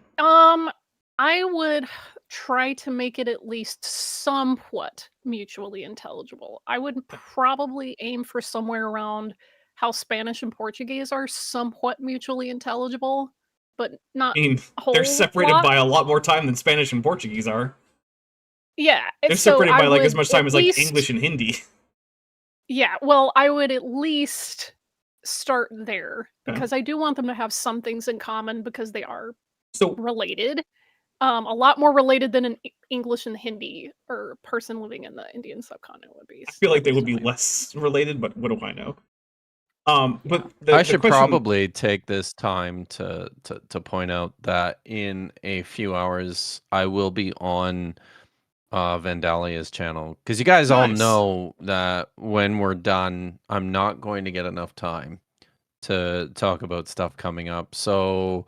I would try to make it at least somewhat mutually intelligible. I would probably aim for somewhere around how Spanish and Portuguese are somewhat mutually intelligible, but not. I mean, they're separated by a lot more time than Spanish and Portuguese are. Yeah, they're separated by like as much time as like English and Hindi. Yeah, well, I would at least start there because I do want them to have some things in common because they are related. A lot more related than an English and Hindi or person living in the Indian subcontinent would be. I feel like they would be less related, but what do I know? But I should probably take this time to point out that in a few hours I will be on Vandalia's channel, because you guys all know that when we're done, I'm not going to get enough time to talk about stuff coming up. So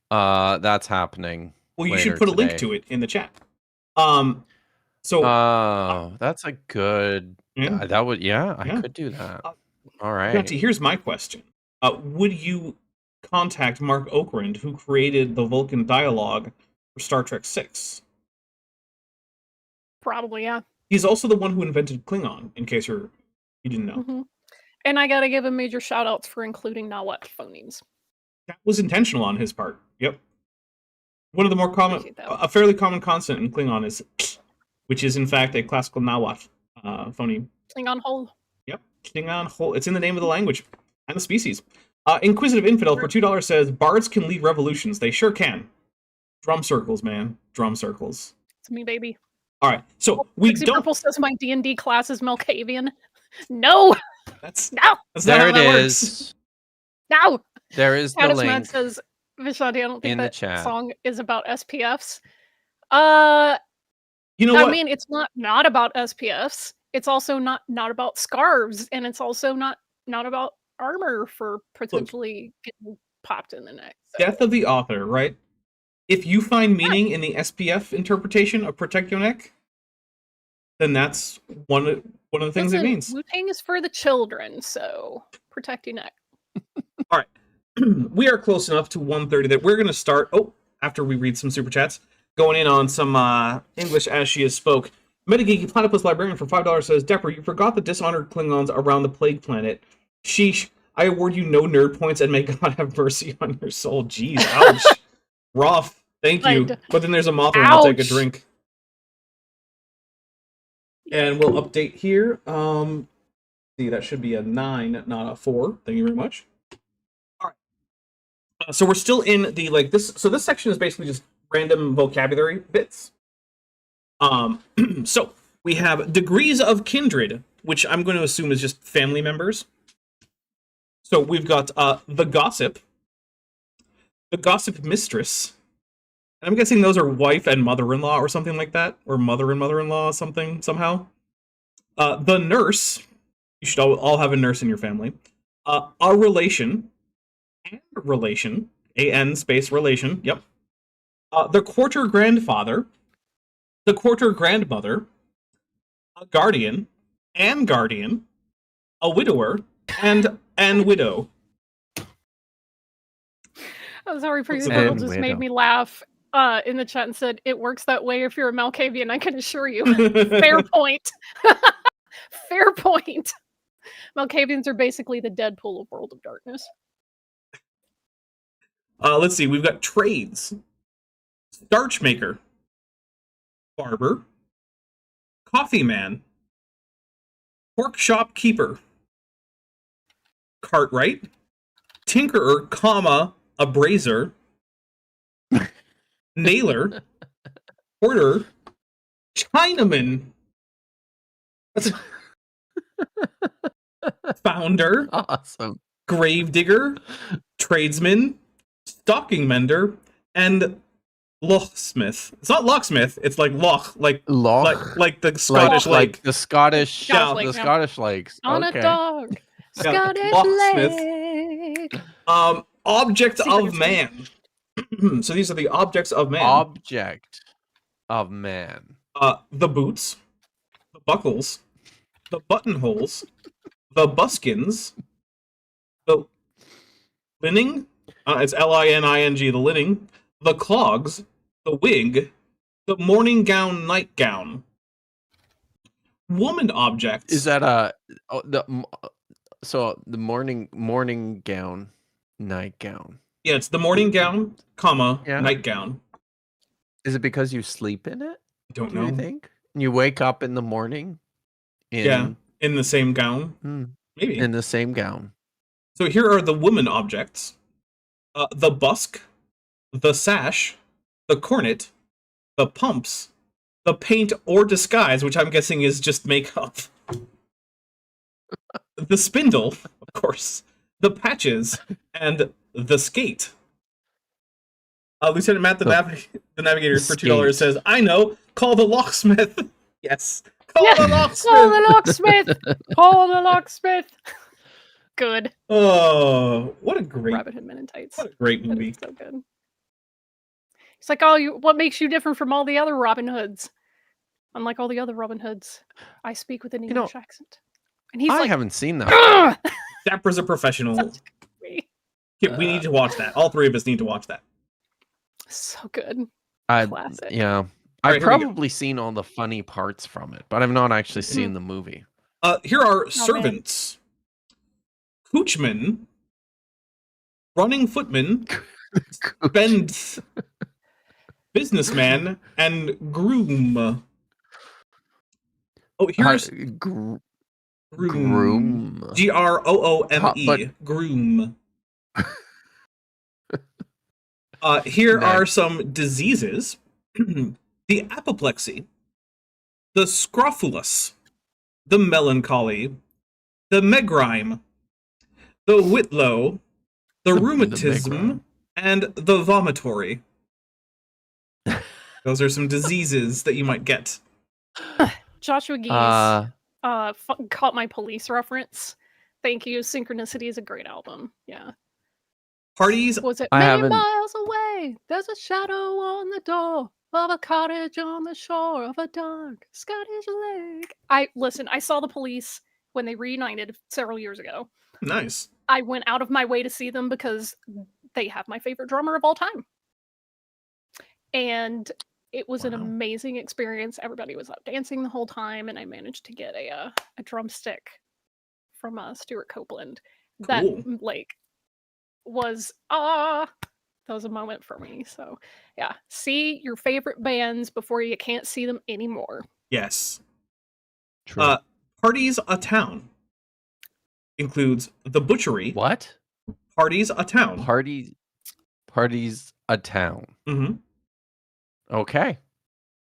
that's happening. Well, you should put a link to it in the chat. So that's a good. I could do that. All right. Gatti, here's my question: would you contact Mark Okrand, who created the Vulcan dialogue for Star Trek VI? Probably, yeah. He's also the one who invented Klingon, in case you didn't know. Mm-hmm. And I gotta give him major shout-outs for including Nawat phonemes. That was intentional on his part. Yep. One of the more common, a fairly common consonant in Klingon is, which is in fact a classical Nawat phoneme. Klingon hole. Yep, Klingon hole. It's in the name of the language and the species. Inquisitive Infidel for $2 says, "Bards can lead revolutions. They sure can. Drum circles, man. Drum circles." It's me, baby. All right, so Purple says my D&D class is Melkavian. No. That's no. That's there not how it that is. Works. No. There is the link. Says, Vishanti, I don't think that chat. song is about SPFs. You know what? I mean, it's not about SPFs. It's also not about scarves, and it's also not about armor for potentially getting popped in the neck. So. Death of the author, right? If you find meaning in the SPF interpretation of protect your neck, then that's one of the things it means. Wu-Tang is for the children, so protect your neck. All right. We are close enough to 1:30 that we're going to start. Oh, after we read some super chats, going in on some English as she is spoke. Metageeky Platypus Librarian for $5 says, Dapper, you forgot the dishonored Klingons around the Plague Planet. Sheesh, I award you no nerd points and may God have mercy on your soul. Jeez, ouch. Rough, thank you. But then there's a Mothra, and I'll take a drink. And we'll update here. See, that should be a 9, not a 4. Thank you very much. All right. So we're still in the, like, this. So this section is basically just random vocabulary bits. So we have degrees of kindred, which I'm going to assume is just family members. So we've got the gossip mistress. And I'm guessing those are wife and mother-in-law or something like that, or mother and mother-in-law something somehow. The nurse. You should all have a nurse in your family. A relation. And relation. A-N space relation. Yep. The quarter grandfather. The quarter grandmother. A guardian. And guardian. A widower. And widow. I'm sorry for you. Girl just made me laugh in the chat and said, it works that way if you're a Malkavian, I can assure you. Fair point. Fair point. Malkavians are basically the Deadpool of World of Darkness. Let's see. We've got trades. Starch maker. Barber. Coffee man. Pork shop keeper. Cartwright. Tinkerer, comma, a brazier. Nailer. Porter. Chinaman. That's a founder. Awesome. Gravedigger. Tradesman. Stocking mender. And locksmith. It's not locksmith. It's like loch, like the Scottish like the Scottish, yeah, the Scottish lakes. On okay. a dog. Scottish lake. Object of man. So these are the objects of man. Object of man. The boots, the buckles, the buttonholes, the buskins, the linning. It's L-I-N-I-N-G. The linning, the clogs, the wig, the morning gown, nightgown. Woman objects. Is that the morning gown, nightgown? Yeah, it's the morning gown, comma, nightgown. Is it because you sleep in it? Don't know. I think you wake up in the morning. In the same gown. Maybe in the same gown. So here are the woman objects: the busk, the sash, the cornet, the pumps, the paint or disguise, which I'm guessing is just makeup. The spindle, of course, the patches, and the skate. Lieutenant Matt, the navigator, for $2 says, I know, call the locksmith. Yes. Call the locksmith. Call the locksmith. Call the locksmith. Good. Oh, what a great Rabbit Hood Men in Tights. What a great movie. So good. It's like, oh, what makes you different from all the other Robin Hoods? Unlike all the other Robin Hoods, I speak with an English accent. And he's I haven't seen that. Dapper's a professional. Yeah, we need to watch that. All three of us need to watch that. So good. Classic. Yeah. I've probably seen all the funny parts from it, but I've not actually seen the movie. Here are servants. Coachman. Running footman. Spend. Businessman. And groom. Oh, here's... Groom. Groome. Groome. Here are some diseases. The apoplexy, the scrofulous, the melancholy, the megrim, the whitlow, the rheumatism, and the vomitory. Those are some diseases that you might get. Joshua Geese caught my police reference. Thank you. Synchronicity is a great album. Yeah. Parties. Was it many miles away? There's a shadow on the door of a cottage on the shore of a dark Scottish lake. I saw the Police when they reunited several years ago. Nice. I went out of my way to see them because they have my favorite drummer of all time. And It was an Wow. amazing experience. Everybody was out dancing the whole time, and I managed to get a drumstick from Stuart Copeland. That Cool. like was that was a moment for me. So yeah, see your favorite bands before you can't see them anymore. Yes. True. Parties a Town includes The Butchery. What? Parties a Town. Parties a town. Mm-hmm. Okay.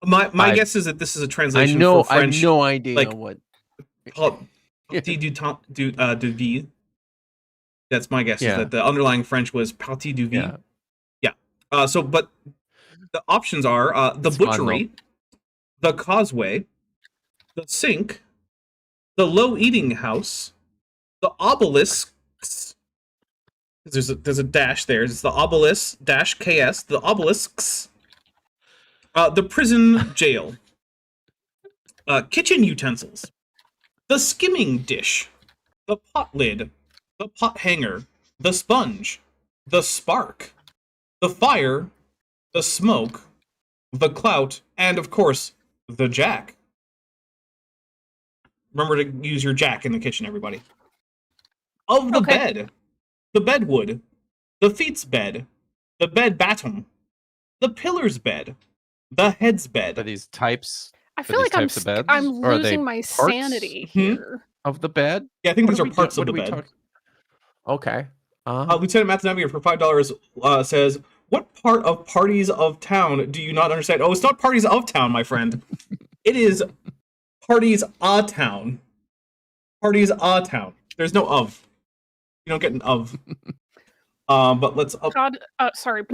My guess is that this is a I translation know. for I French. have no idea like, what. Partie du vie. That's my guess. Yeah. Is that the underlying French was Partie du vie. Yeah. But the options are The It's fun, Butchery, The Causeway, The Sink, The Low Eating House, The Obelisks. There's a dash there. It's the obelisk dash KS. The obelisks. The prison jail. Kitchen utensils. The skimming dish. The pot lid. The pot hanger. The sponge. The spark. The fire. The smoke. The clout. And, of course, the jack. Remember to use your jack in the kitchen, everybody. Of the bed. The bedwood. The feet's bed. The bed baton. The pillar's bed. The head's bed. Are these types I feel like types of beds? I'm Or are they losing my parts sanity here. of the bed? Yeah, I think What these are are we parts do- of the what are we bed. Okay. Lieutenant Matt Navigator for $5 says, "What part of Parties of Town do you not understand?" Oh, it's not Parties of Town, my friend. It is Parties a Town. Parties a Town. There's no of. You don't get an of. But let's up. God, sorry.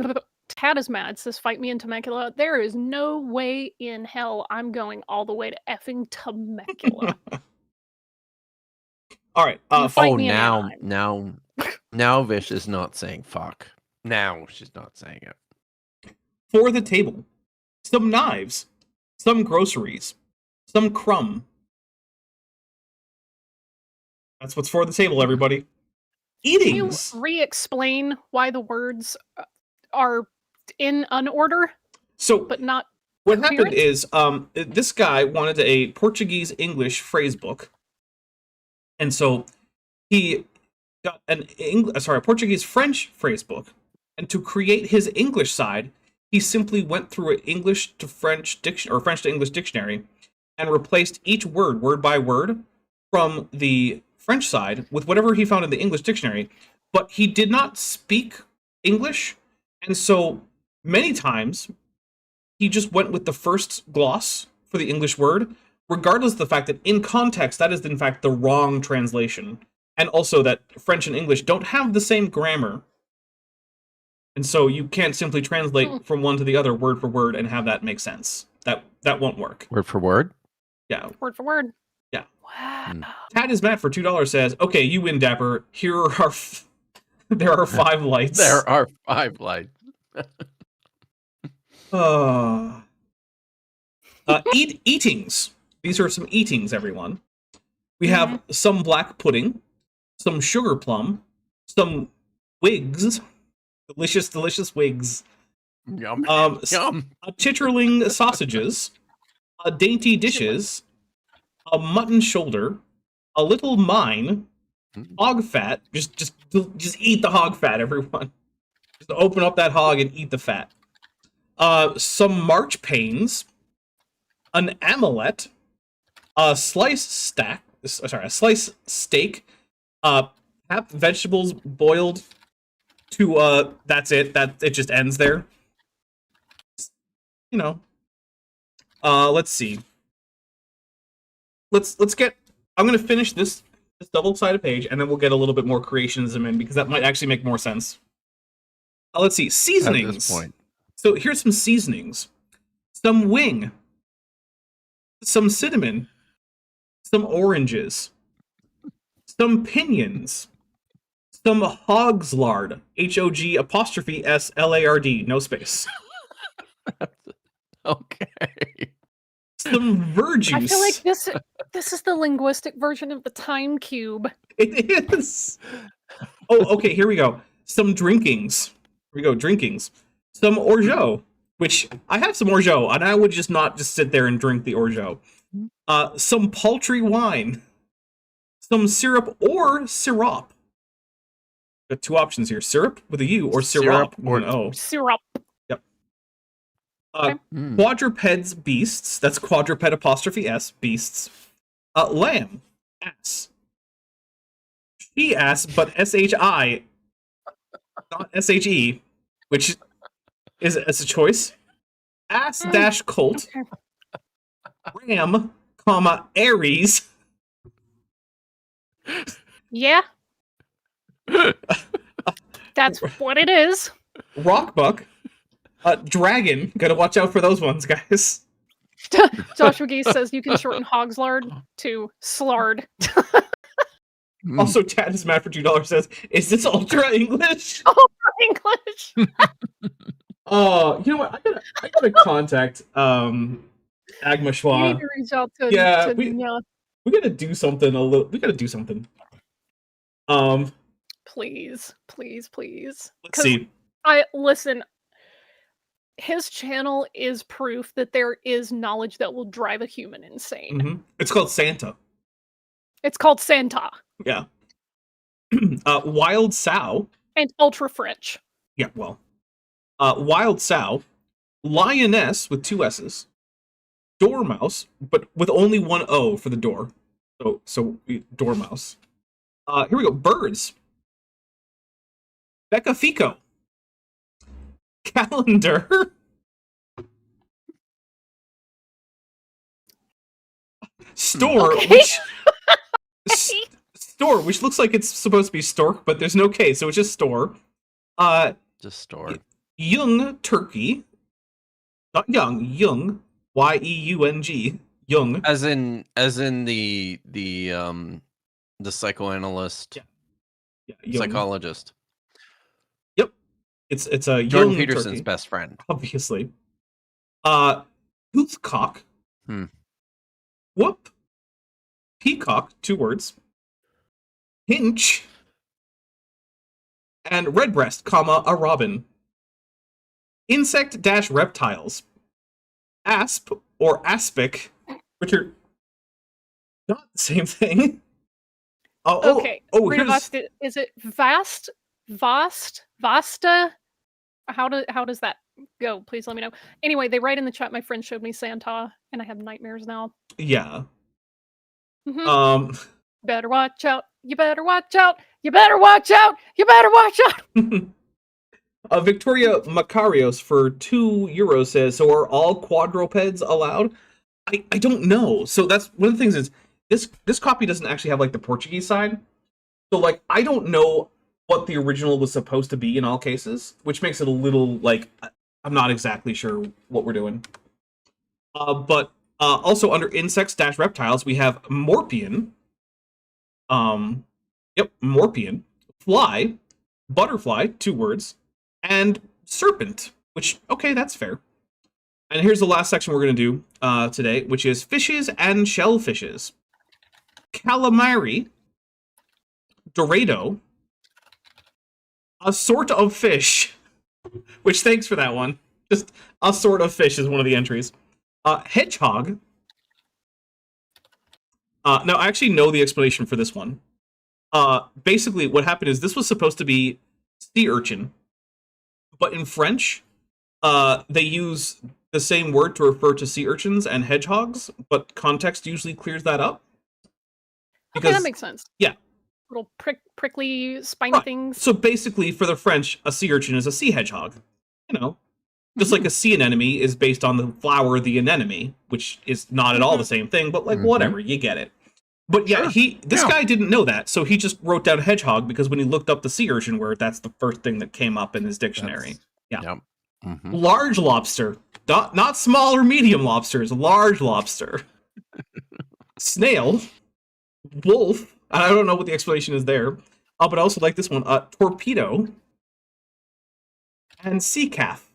Tad is mad. Says, "Fight me in Temecula." There is no way in hell I'm going all the way to effing Temecula. All right. Fight me in Anaheim. Now Vish is not saying fuck. Now she's not saying it. For the table, some knives, some groceries, some crumb. That's what's for the table, everybody. Can you Eatings. re-explain why the words are in an order, So but not what happened coherent? is this guy wanted a Portuguese English phrase book, and so he got a Portuguese French phrase book, and to create his English side, he simply went through an English to French or French to English dictionary and replaced each word by word from the French side with whatever he found in the English dictionary, but he did not speak English, and so many times he just went with the first gloss for the English word, regardless of the fact that in context that is in fact the wrong translation, and also that French and English don't have the same grammar, and so you can't simply translate from one to the other word for word and have that make sense. That won't work. Word for word? Yeah. Word for word. Yeah. Wow. Tad is Matt for $2 says, "Okay, you win, Dapper. Here are there are 5 lights." There are 5 lights. Eatings. These are some eatings, everyone. We have some black pudding, some sugar plum, some wigs, delicious wigs, Yum. Yum. chitterling sausages, dainty dishes, a mutton shoulder, a little mine, hog fat. Just eat the hog fat, everyone. Just open up that hog and eat the fat. Some marchpanes, an amulet, a sliced steak, half vegetables boiled to that's it. That it just ends there. You know. Let's see. Let's get. I'm gonna finish this double-sided page, and then we'll get a little bit more creationism in because that might actually make more sense. Let's see. Seasonings. At this point. So here's some seasonings. Some wing. Some cinnamon. Some oranges. Some pinions. Some hog's lard. HOG''SLARD. No space. Okay. Some verjuice. I feel like this is the linguistic version of the time cube. It is. Oh, okay, here we go. Some drinkings. Here we go, drinkings. Some orgeat. which I have some orgeat, and I would just not just sit there and drink the orgeat. Some paltry wine, some syrup or sirop. Got two options here: syrup with a U or sirop with an O. Syrup. Yep. Mm. Quadrupeds, beasts. That's quadruped apostrophe S, beasts. Lamb, ass. She ass, but SHI, not SHE, which is a choice. Ass dash colt. Ram, comma, Aries. Yeah. That's what it is. Rockbuck. Dragon. Gotta watch out for those ones, guys. Joshua Geese says you can shorten Hogslard to Slard. Mm. Also, Chad is mad for $2 says, is this Ultra English? English. You know what? I gotta contact Agma You need Schwa. to reach out to Yeah, to we Nya. gotta do something we gotta do something. Please, please, please. Let's see. Listen. His channel is proof that there is knowledge that will drive a human insane. Mhm. It's called Santa. It's called Santa Yeah. Wild Sow. and Ultra French. Yeah, well. Wild Sow. Lioness with two S's. Dormouse, but with only one O for the door. So Dormouse. Here we go. Birds. Becca Fico. Calendar. Store, Okay. which store, which looks like it's supposed to be stork, but there's no K, so it's just store. Just store. Young turkey, not young, young, Yeung, young. As in the psychoanalyst, Yeah, young. psychologist. Yep, it's a Jordan young Peterson's turkey, best friend. obviously. Toothcock. Hmm. Whoop. Peacock, 2 words. Hinch. And redbreast, comma, a robin. Insect dash reptiles. Asp or aspic, which are not the same thing. Okay. Here's... Rita, is it vasta? How does that go? Please let me know. Anyway, they write in the chat. My friend showed me Santa, and I have nightmares now. Yeah. Mhm. Better watch out. You better watch out. You better watch out. You better watch out. Victoria Macarios for €2 says, so are all quadrupeds allowed? I don't know. So that's one of the things is this copy doesn't actually have like the Portuguese side. So like I don't know what the original was supposed to be in all cases, which makes it a little like I'm not exactly sure what we're doing. But also under insects dash reptiles, we have Morpion. Morpion, fly, butterfly, 2 words, and serpent, which, okay, that's fair. And here's the last section we're going to do today, which is fishes and shellfishes. Calamari, Dorado, a sort of fish, which thanks for that one. Just a sort of fish is one of the entries. Hedgehog. Now, I actually know the explanation for this one. Basically, what happened is this was supposed to be sea urchin, but in French, they use the same word to refer to sea urchins and hedgehogs, but context usually clears that up. Okay, that makes sense. Yeah. Little prickly, spiny Right. things. So basically, for the French, a sea urchin is a sea hedgehog. You know, just like a sea anemone is based on the flower, the anemone, which is not at all the same thing, but like whatever, you get it. But yeah, this guy didn't know that, so he just wrote down hedgehog because when he looked up the sea urchin word, that's the first thing that came up in his dictionary. Yep. Mm-hmm. Large lobster, not small or medium lobsters, large lobster. Snail, wolf. I don't know what the explanation is there. But I also like this one. Torpedo and sea calf.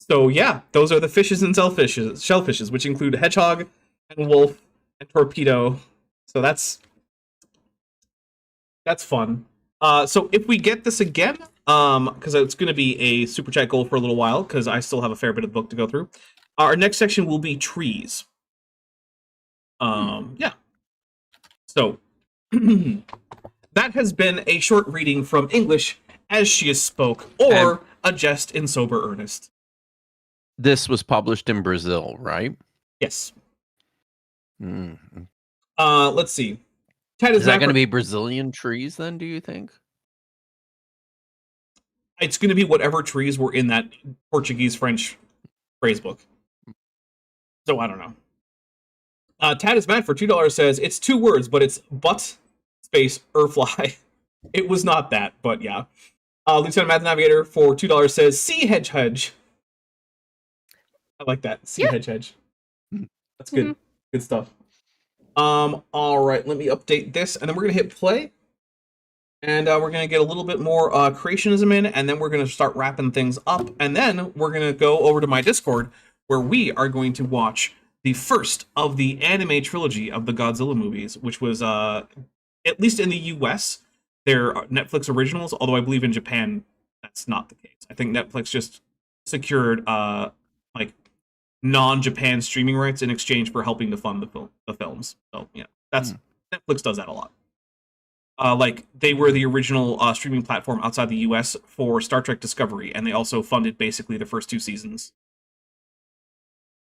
So yeah, those are the fishes and shellfishes, which include hedgehog and wolf and torpedo. So that's fun. So if we get this again, because it's going to be a super chat goal for a little while, because I still have a fair bit of the book to go through. Our next section will be trees. Yeah. So that has been a short reading from English as she is spoke, or a jest in sober earnest. This was published in Brazil, right? Yes. Mm. Let's see. Ted Is that going to be Brazilian trees then, do you think? It's going to be whatever trees were in that Portuguese-French phrase book. So I don't know. Tad is mad for $2 says, it's 2 words, but it's butt space fly. It was not that, but yeah. Lieutenant Math Navigator for $2 says, sea hedge. I like that. Sea hedge. That's good. Mhm. Good stuff. All right, let me update this, and then we're going to hit play. And we're going to get a little bit more creationism in, and then we're going to start wrapping things up. And then we're going to go over to my Discord, where we are going to watch the first of the anime trilogy of the Godzilla movies, which was, at least in the US, they're Netflix originals, although I believe in Japan, that's not the case. I think Netflix just secured, like, non-Japan streaming rights in exchange for helping to fund the films. So, yeah, that's Netflix does that a lot. Like, they were the original streaming platform outside the US for Star Trek Discovery, and they also funded basically the first 2 seasons.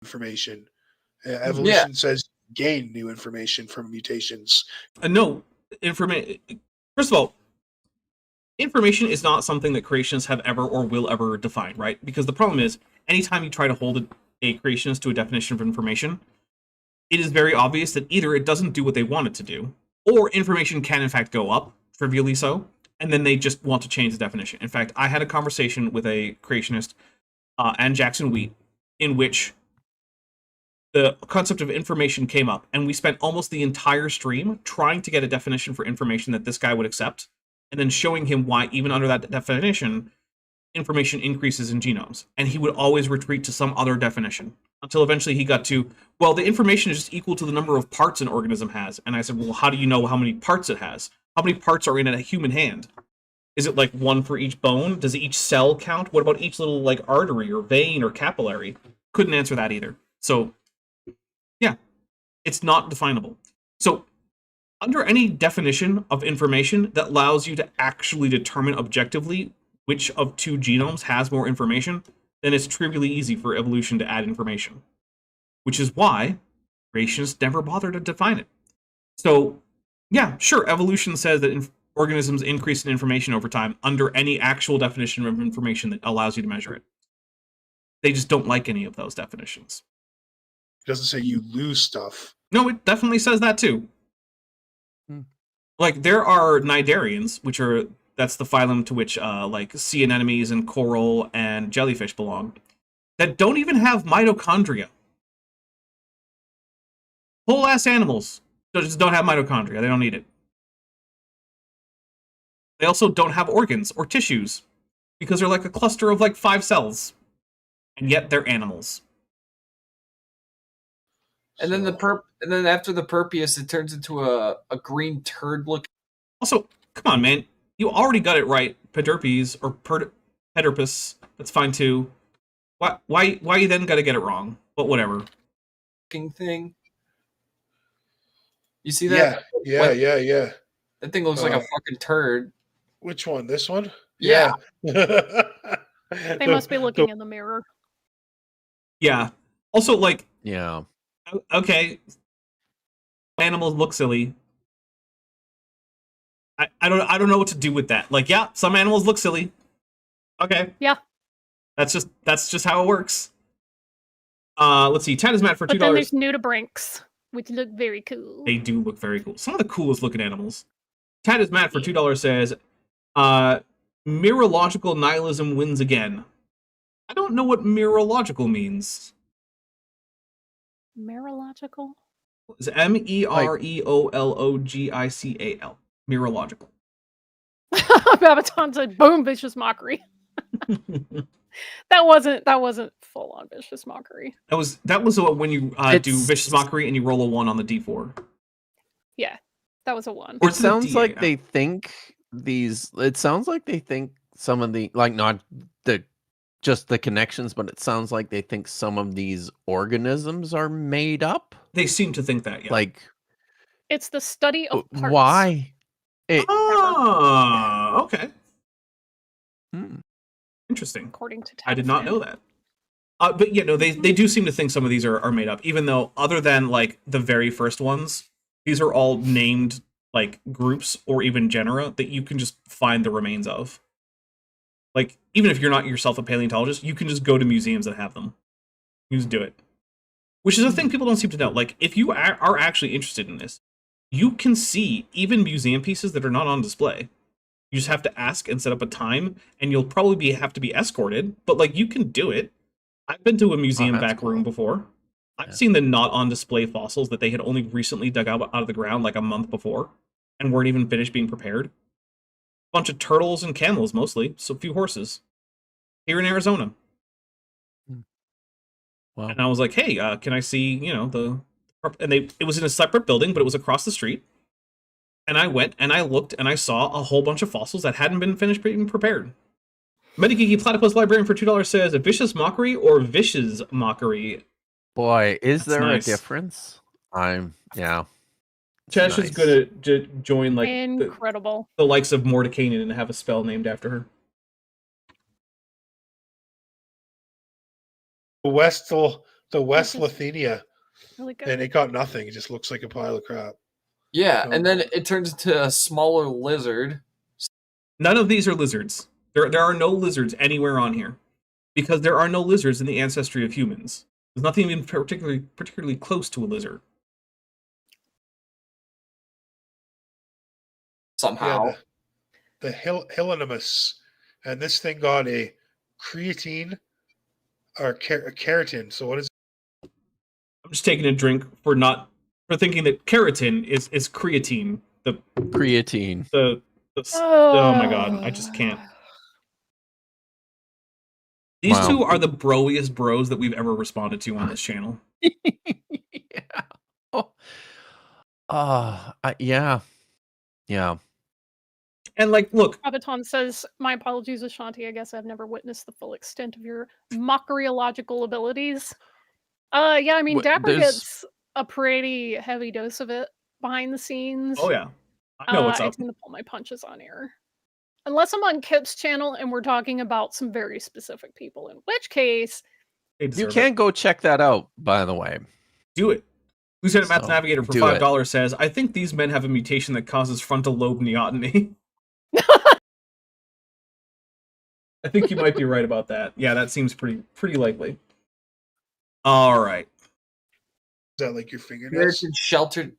Information. Evolution says gain new information from mutations. No, first of all, information is not something that creationists have ever or will ever define, right? Because the problem is, anytime you try to hold a creationist to a definition of information, it is very obvious that either it doesn't do what they want it to do, or information can in fact go up, trivially so, and then they just want to change the definition. In fact, I had a conversation with a creationist, and Jackson Wheat, in which the concept of information came up, and we spent almost the entire stream trying to get a definition for information that this guy would accept, and then showing him why, even under that definition, information increases in genomes. And he would always retreat to some other definition, until eventually he got to, well, the information is just equal to the number of parts an organism has. And I said, well, how do you know how many parts it has? How many parts are in a human hand? Is it like 1 for each bone? Does each cell count? What about each little like artery or vein or capillary? Couldn't answer that either. So yeah, it's not definable. So under any definition of information that allows you to actually determine objectively which of 2 genomes has more information, then it's trivially easy for evolution to add information. Which is why creationists never bother to define it. So yeah, sure, evolution says that organisms increase in information over time under any actual definition of information that allows you to measure it. They just don't like any of those definitions. It doesn't say you lose stuff. No, it definitely says that too. Like, there are cnidarians, that's the phylum to which like sea anemones and coral and jellyfish belong, that don't even have mitochondria. Whole ass animals just don't have mitochondria. They don't need it. They also don't have organs or tissues because they're like a cluster of like 5 cells, and yet they're animals. And then and then after the Perpius, it turns into a green turd look. Also, come on, man. You already got it right. Pedipus or Pedipus. That's fine too. Why you then gotta get it wrong? But whatever. Thing. You see that? Yeah. That thing looks like a fucking turd. Which one? This one? Yeah. They must be looking in the mirror. Yeah. Also, like, Yeah. okay, animals look silly. I don't know what to do with that. Like, yeah, some animals look silly. Okay. Yeah. That's just how it works. Let's see. 10 is mad for $2. But then there's nudibranchs, which look very cool. They do look very cool. Some of the coolest looking animals. Tad is mad for $2 says, mirrological nihilism wins again. I don't know what mirrological means. Mirrological? It's MEREOLOGICAL. Mirrological. Babaton said, "Boom, vicious mockery." That wasn't full on vicious mockery. That was when you do vicious mockery and you roll a 1 on the d4. Yeah, that was a 1. Or It sounds like they think these. It sounds like they think some of the not the just the connections, but it sounds like they think some of these organisms are made up. They seem to think that, yeah. Like, It's the study of parts. why? Okay. Interesting. According to I did not know Tabitha. that. But you know, they do seem to think some of these are made up, even though other than like the very first ones, these are all named like groups or even genera that you can just find the remains of. Like, even if you're not yourself a paleontologist, you can just go to museums that have them. You just do it. Which is a thing people don't seem to know. Like, if you are actually interested in this, you can see even museum pieces that are not on display. You just have to ask and set up a time, and you'll probably have to be escorted, but like, you can do it. I've been to a museum back room before. I've seen the not on display fossils that they had only recently dug out of the ground like a month before and weren't even finished being prepared. Bunch of turtles and camels mostly, so a few horses. Here in Arizona. Wow. And I was like, hey, can I see, you know, and it was in a separate building, but it was across the street. And I went and I looked and I saw a whole bunch of fossils that hadn't been finished being prepared. Metageeky Platypus Librarian for $2 says, a vicious mockery or vicious mockery? Boy, is That's there nice. a difference? Yeah. Chesh is gonna join like incredible the likes of Mordekainen and have a spell named after her. The West Lithuania, really good. and it got nothing. It just looks like a pile of crap. Yeah, So- and then it turns into a smaller lizard. None of these are lizards. There are no lizards anywhere on here, because there are no lizards in the ancestry of humans. There's nothing even particularly close to a lizard. Somehow. Yeah, the Hillonimus, and this thing got a creatine or keratin. So what is? I'm just taking a drink for thinking that keratin is creatine. The Creatine. Oh my god, I just can't. These two are the broiest bros that we've ever responded to on this channel. Yeah. Yeah. And like, look, Abaton says, my apologies, Ashanti. I guess I've never witnessed the full extent of your mockeryological abilities. Yeah, I mean, Dapper gets a pretty heavy dose of it behind the scenes. Oh yeah, I know what's up. I tend to pull my punches on air. Unless I'm on Kip's channel and we're talking about some very specific people, in which case... You can go check that out, by the way. Do it. Lieutenant Matt's Navigator for $5 says, I think these men have a mutation that causes frontal lobe neoteny. I think you might be right about that. Yeah, that seems pretty likely. All right. Is that like your fingernails? Keratin, sheltered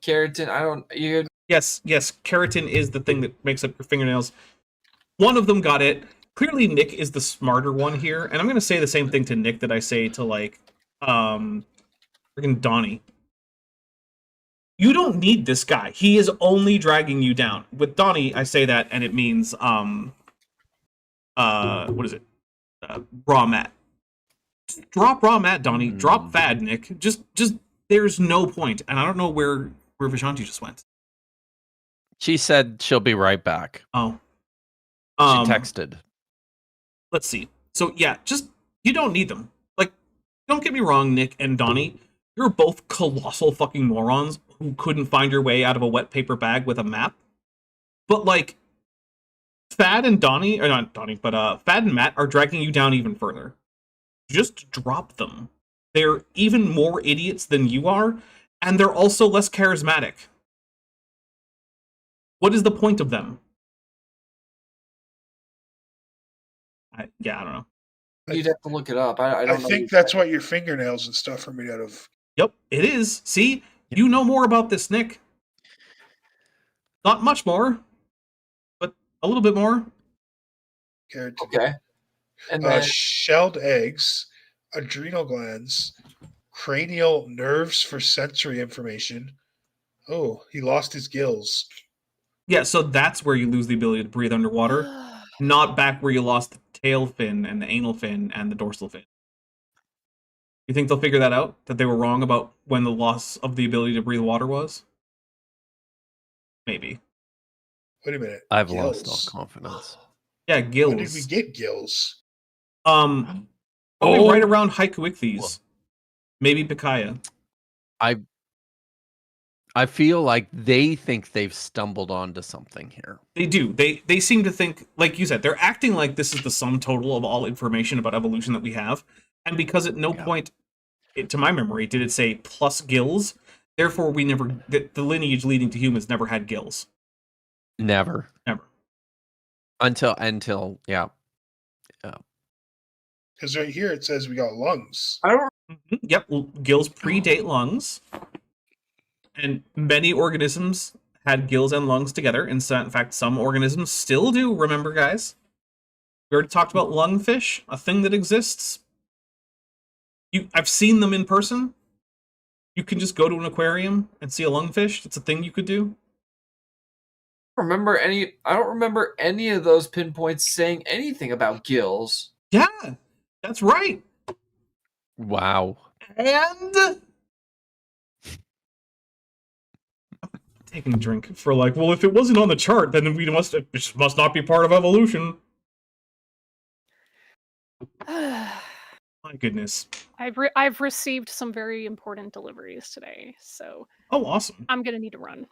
keratin. Yes, keratin is the thing that makes up your fingernails. One of them got it. Clearly, Nick is the smarter one here, and I'm going to say the same thing to Nick that I say to like, freaking Donnie. You don't need this guy. He is only dragging you down. With Donnie, I say that, and it means what is it? Raw Matt. Drop Raw Matt, Donnie. Drop Fad, Nick. Just there's no point, and I don't know where Vishanti just went. She said she'll be right back. Oh. She texted. Let's see. So yeah, just you don't need them. Like, don't get me wrong, Nick and Donnie. You're both colossal fucking morons who couldn't find your way out of a wet paper bag with a map. But like, Fad and Donnie, or not Donnie, but Fad and Matt are dragging you down even further. Just drop them. They're even more idiots than you are, and they're also less charismatic. What is the point of them? I don't know. You'd have to look it up. I don't know. I think that's what your fingernails and stuff are made out of. Yep, it is. See? You know more about this, Nick. Not much more, but a little bit more. Keratin. Okay. And then shelled eggs, adrenal glands, cranial nerves for sensory information. Oh, he lost his gills. Yeah, so that's where you lose the ability to breathe underwater, not back where you lost the tail fin and the anal fin and the dorsal fin. You think they'll figure that out? That they were wrong about when the loss of the ability to breathe water was? Maybe. Wait a minute. I've lost Gills? all confidence. Yeah, gills. When did we get gills? Probably right around Haikuichthy's. Maybe Picaya. I feel like they think they've stumbled onto something here. They do. They seem to think, like you said, they're acting like this is the sum total of all information about evolution that we have. And because at no point, to my memory, did it say plus gills, therefore we never, the lineage leading to humans never had gills. Never. Until yeah. Because right here it says we got lungs. I don't. Yep, gills predate lungs. And many organisms had gills and lungs together. And so, in fact, some organisms still do. Remember, guys? We already talked about lungfish, a thing that exists. I've seen them in person. You can just go to an aquarium and see a lungfish. It's a thing you could do. I don't remember any of those pinpoints saying anything about gills. Yeah, that's right. Wow. And taking a drink for like, well, if it wasn't on the chart, then it just must not be part of evolution. My goodness. I've received some very important deliveries today, so Oh, awesome. I'm gonna need to run.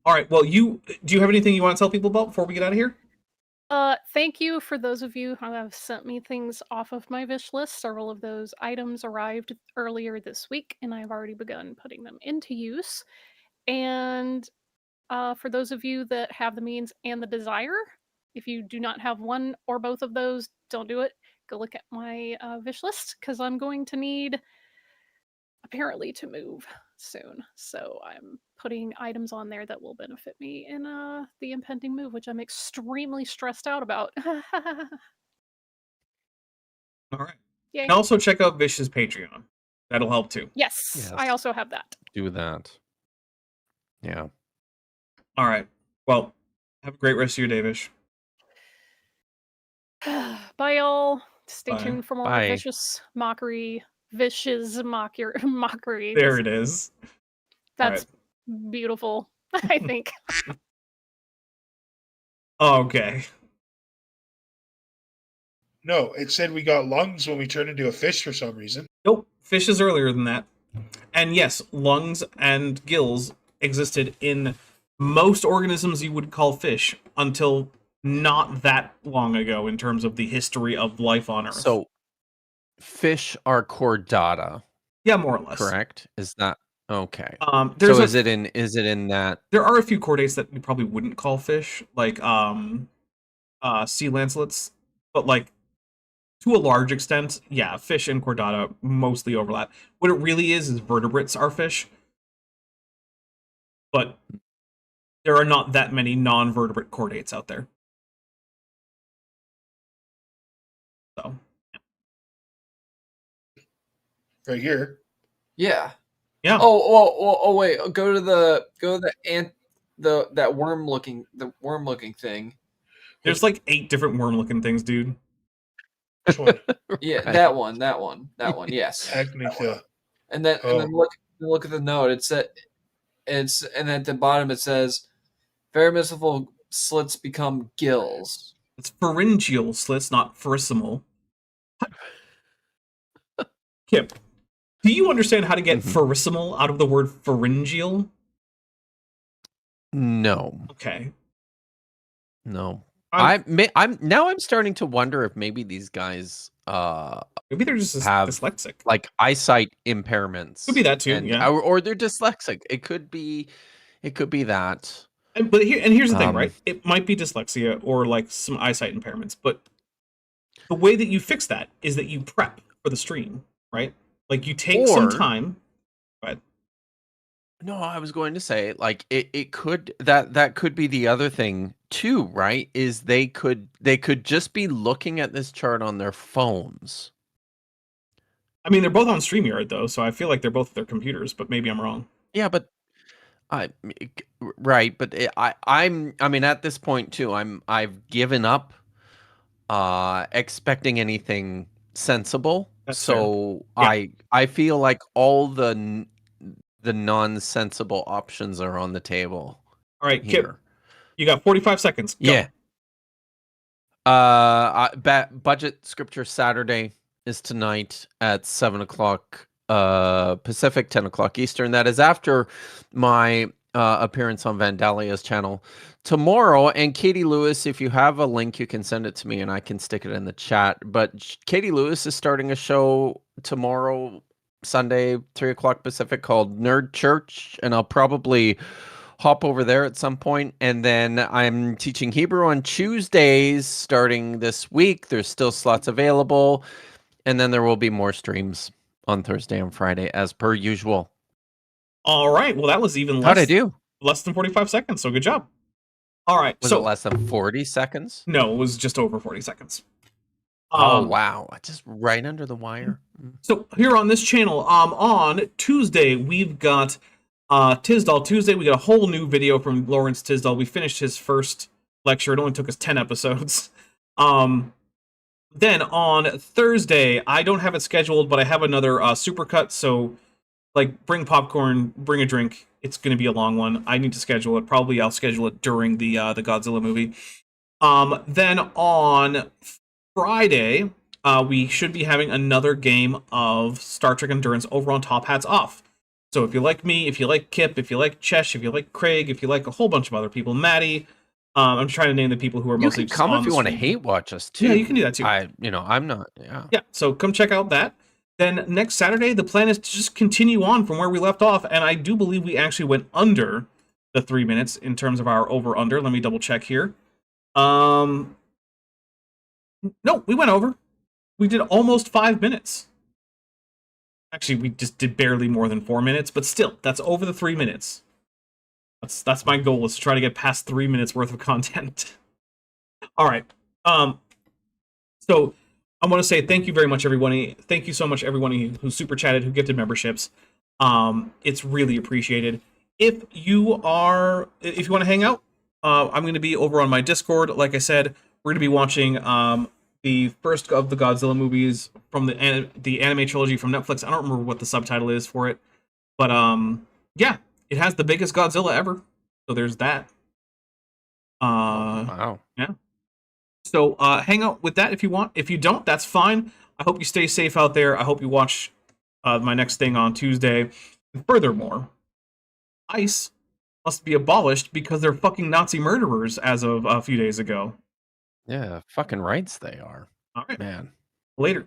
All right. Well, do you have anything you want to tell people about before we get out of here? Thank you for those of you who have sent me things off of my wish list. Several of those items arrived earlier this week, and I've already begun putting them into use. And for those of you that have the means and the desire, if you do not have one or both of those, don't do it. Go look at my wish list, because I'm going to need, apparently, to move soon. So I'm putting items on there that will benefit me in the impending move, which I'm extremely stressed out about. All right. Yay. And also check out Vish's Patreon. That'll help too. Yes, I also have that. Do that. Yeah. All right. Well, have a great rest of your day, Vish. Bye, y'all. Stay Bye. tuned for more Bye. vicious mockery. Vicious mockery. There it is. That's beautiful, I think. Okay. No, it said we got lungs when we turned into a fish for some reason. Nope. Fish is earlier than that. And yes, lungs and gills existed in most organisms you would call fish until not that long ago in terms of the history of life on Earth. So, fish are chordata, yeah, more or less. correct? Is that okay? There's So is it in that? There are a few chordates that you probably wouldn't call fish, like sea lancelets, but like to a large extent, yeah, fish and chordata mostly overlap. What it really is vertebrates are fish, but there are not that many non-vertebrate chordates out there. So, Right here. Yeah. yeah. Oh, wait. Go to that worm looking thing. There's like 8 different worm-looking things, dude. Which one? Yeah, Right. that one. Yes. Agnica. And then look at the note. And at the bottom it says, very merciful slits become gills. It's pharyngeal slits, not pharyngeal. Kip, do you understand how to get pharyngeal out of the word pharyngeal? No. Okay. No. I'm I'm starting to wonder if maybe these guys maybe they're just have dyslexic. like eyesight impairments. Could be that too, and, yeah. Or they're dyslexic. It could be that. But here's the thing, right? It might be dyslexia or like some eyesight impairments, but the way that you fix that is that you prep for the stream, right? Like you take some time. But no, I was going to say like it could that could be the other thing too, right? Is they could just be looking at this chart on their phones. I mean, they're both on StreamYard though, so I feel like they're both at their computers, but maybe I'm wrong. Yeah, but right, but I mean at this point too, I've given up expecting anything sensible. That's so fair. I feel like all the non-sensible options are on the table. All right, here. Kip. You got 45 seconds. Go. Yeah. Budget Scripture Saturday is tonight at 7 o'clock Pacific, 10 o'clock Eastern. That is after my appearance on Vandalia's channel tomorrow. And Katie Lewis, if you have a link, you can send it to me and I can stick it in the chat. But Katie Lewis is starting a show tomorrow, Sunday, 3 o'clock Pacific, called Nerd Church. And I'll probably hop over there at some point. And then I'm teaching Hebrew on Tuesdays starting this week. There's still slots available. And then there will be more streams on Thursday and Friday as per usual. All right. Well, that was even less. How'd I do? Less than 45 seconds. So good job. All right. Was it less than 40 seconds? No, it was just over 40 seconds. Oh, wow. Just right under the wire. So here on this channel, on Tuesday, we've got Tisdall Tuesday. We got a whole new video from Lawrence Tisdall. We finished his first lecture. It only took us 10 episodes. Then on Thursday, I don't have it scheduled, but I have another supercut. So, like, bring popcorn, bring a drink. It's going to be a long one. I need to schedule it. Probably I'll schedule it during the Godzilla movie. Then on Friday, we should be having another game of Star Trek Endurance over on Top Hats Off. So if you like me, if you like Kip, if you like Chesh, if you like Craig, if you like a whole bunch of other people, Maddie, I'm trying to name the people who are mostly You can come on if the you want to stream. hate watch us too. Yeah, you can do that too. I'm not. Yeah. Yeah, so come check out that. Then next Saturday, the plan is to just continue on from where we left off, and I do believe we actually went under the 3 minutes in terms of our over-under. Let me double check here. No, we went over. We did almost 5 minutes. Actually, we just did barely more than 4 minutes, but still, that's over the 3 minutes. That's my goal, is to try to get past 3 minutes worth of content. All right. So I want to say thank you very much, everybody. Thank you so much, everyone who super chatted, who gifted memberships. It's really appreciated. If you want to hang out, I'm going to be over on my Discord. Like I said, we're going to be watching the first of the Godzilla movies from the anime trilogy from Netflix. I don't remember what the subtitle is for it, but yeah, it has the biggest Godzilla ever. So there's that. Wow. Yeah. So hang out with that if you want. If you don't, that's fine. I hope you stay safe out there. I hope you watch my next thing on Tuesday. And furthermore, ICE must be abolished because they're fucking Nazi murderers as of a few days ago. Yeah, fucking rights they are. All right. Man. Later.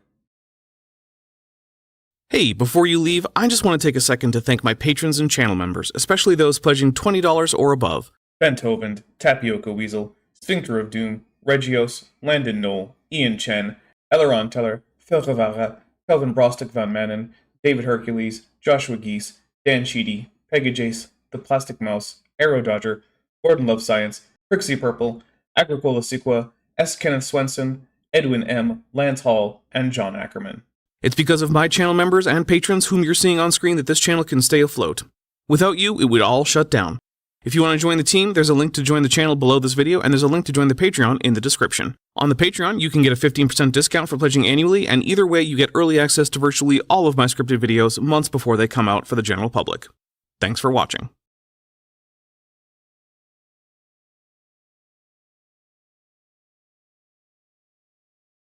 Hey, before you leave, I just want to take a second to thank my patrons and channel members, especially those pledging $20 or above. Benthovend, Tapioca Weasel, Sphincter of Doom, Regios, Landon Knoll, Ian Chen, Eleron Teller, Phil Rivara, Kelvin Brostick Van Manen, David Hercules, Joshua Geese, Dan Sheedy, Pegajace, The Plastic Mouse, Arrow Dodger, Gordon Love Science, Trixie Purple, Agricola Sequa, S. Kenneth Swenson, Edwin M., Lance Hall, and John Ackerman. It's because of my channel members and patrons whom you're seeing on screen that this channel can stay afloat. Without you, it would all shut down. If you want to join the team, there's a link to join the channel below this video, and there's a link to join the Patreon in the description. On the Patreon, you can get a 15% discount for pledging annually, and either way, you get early access to virtually all of my scripted videos months before they come out for the general public. Thanks for watching.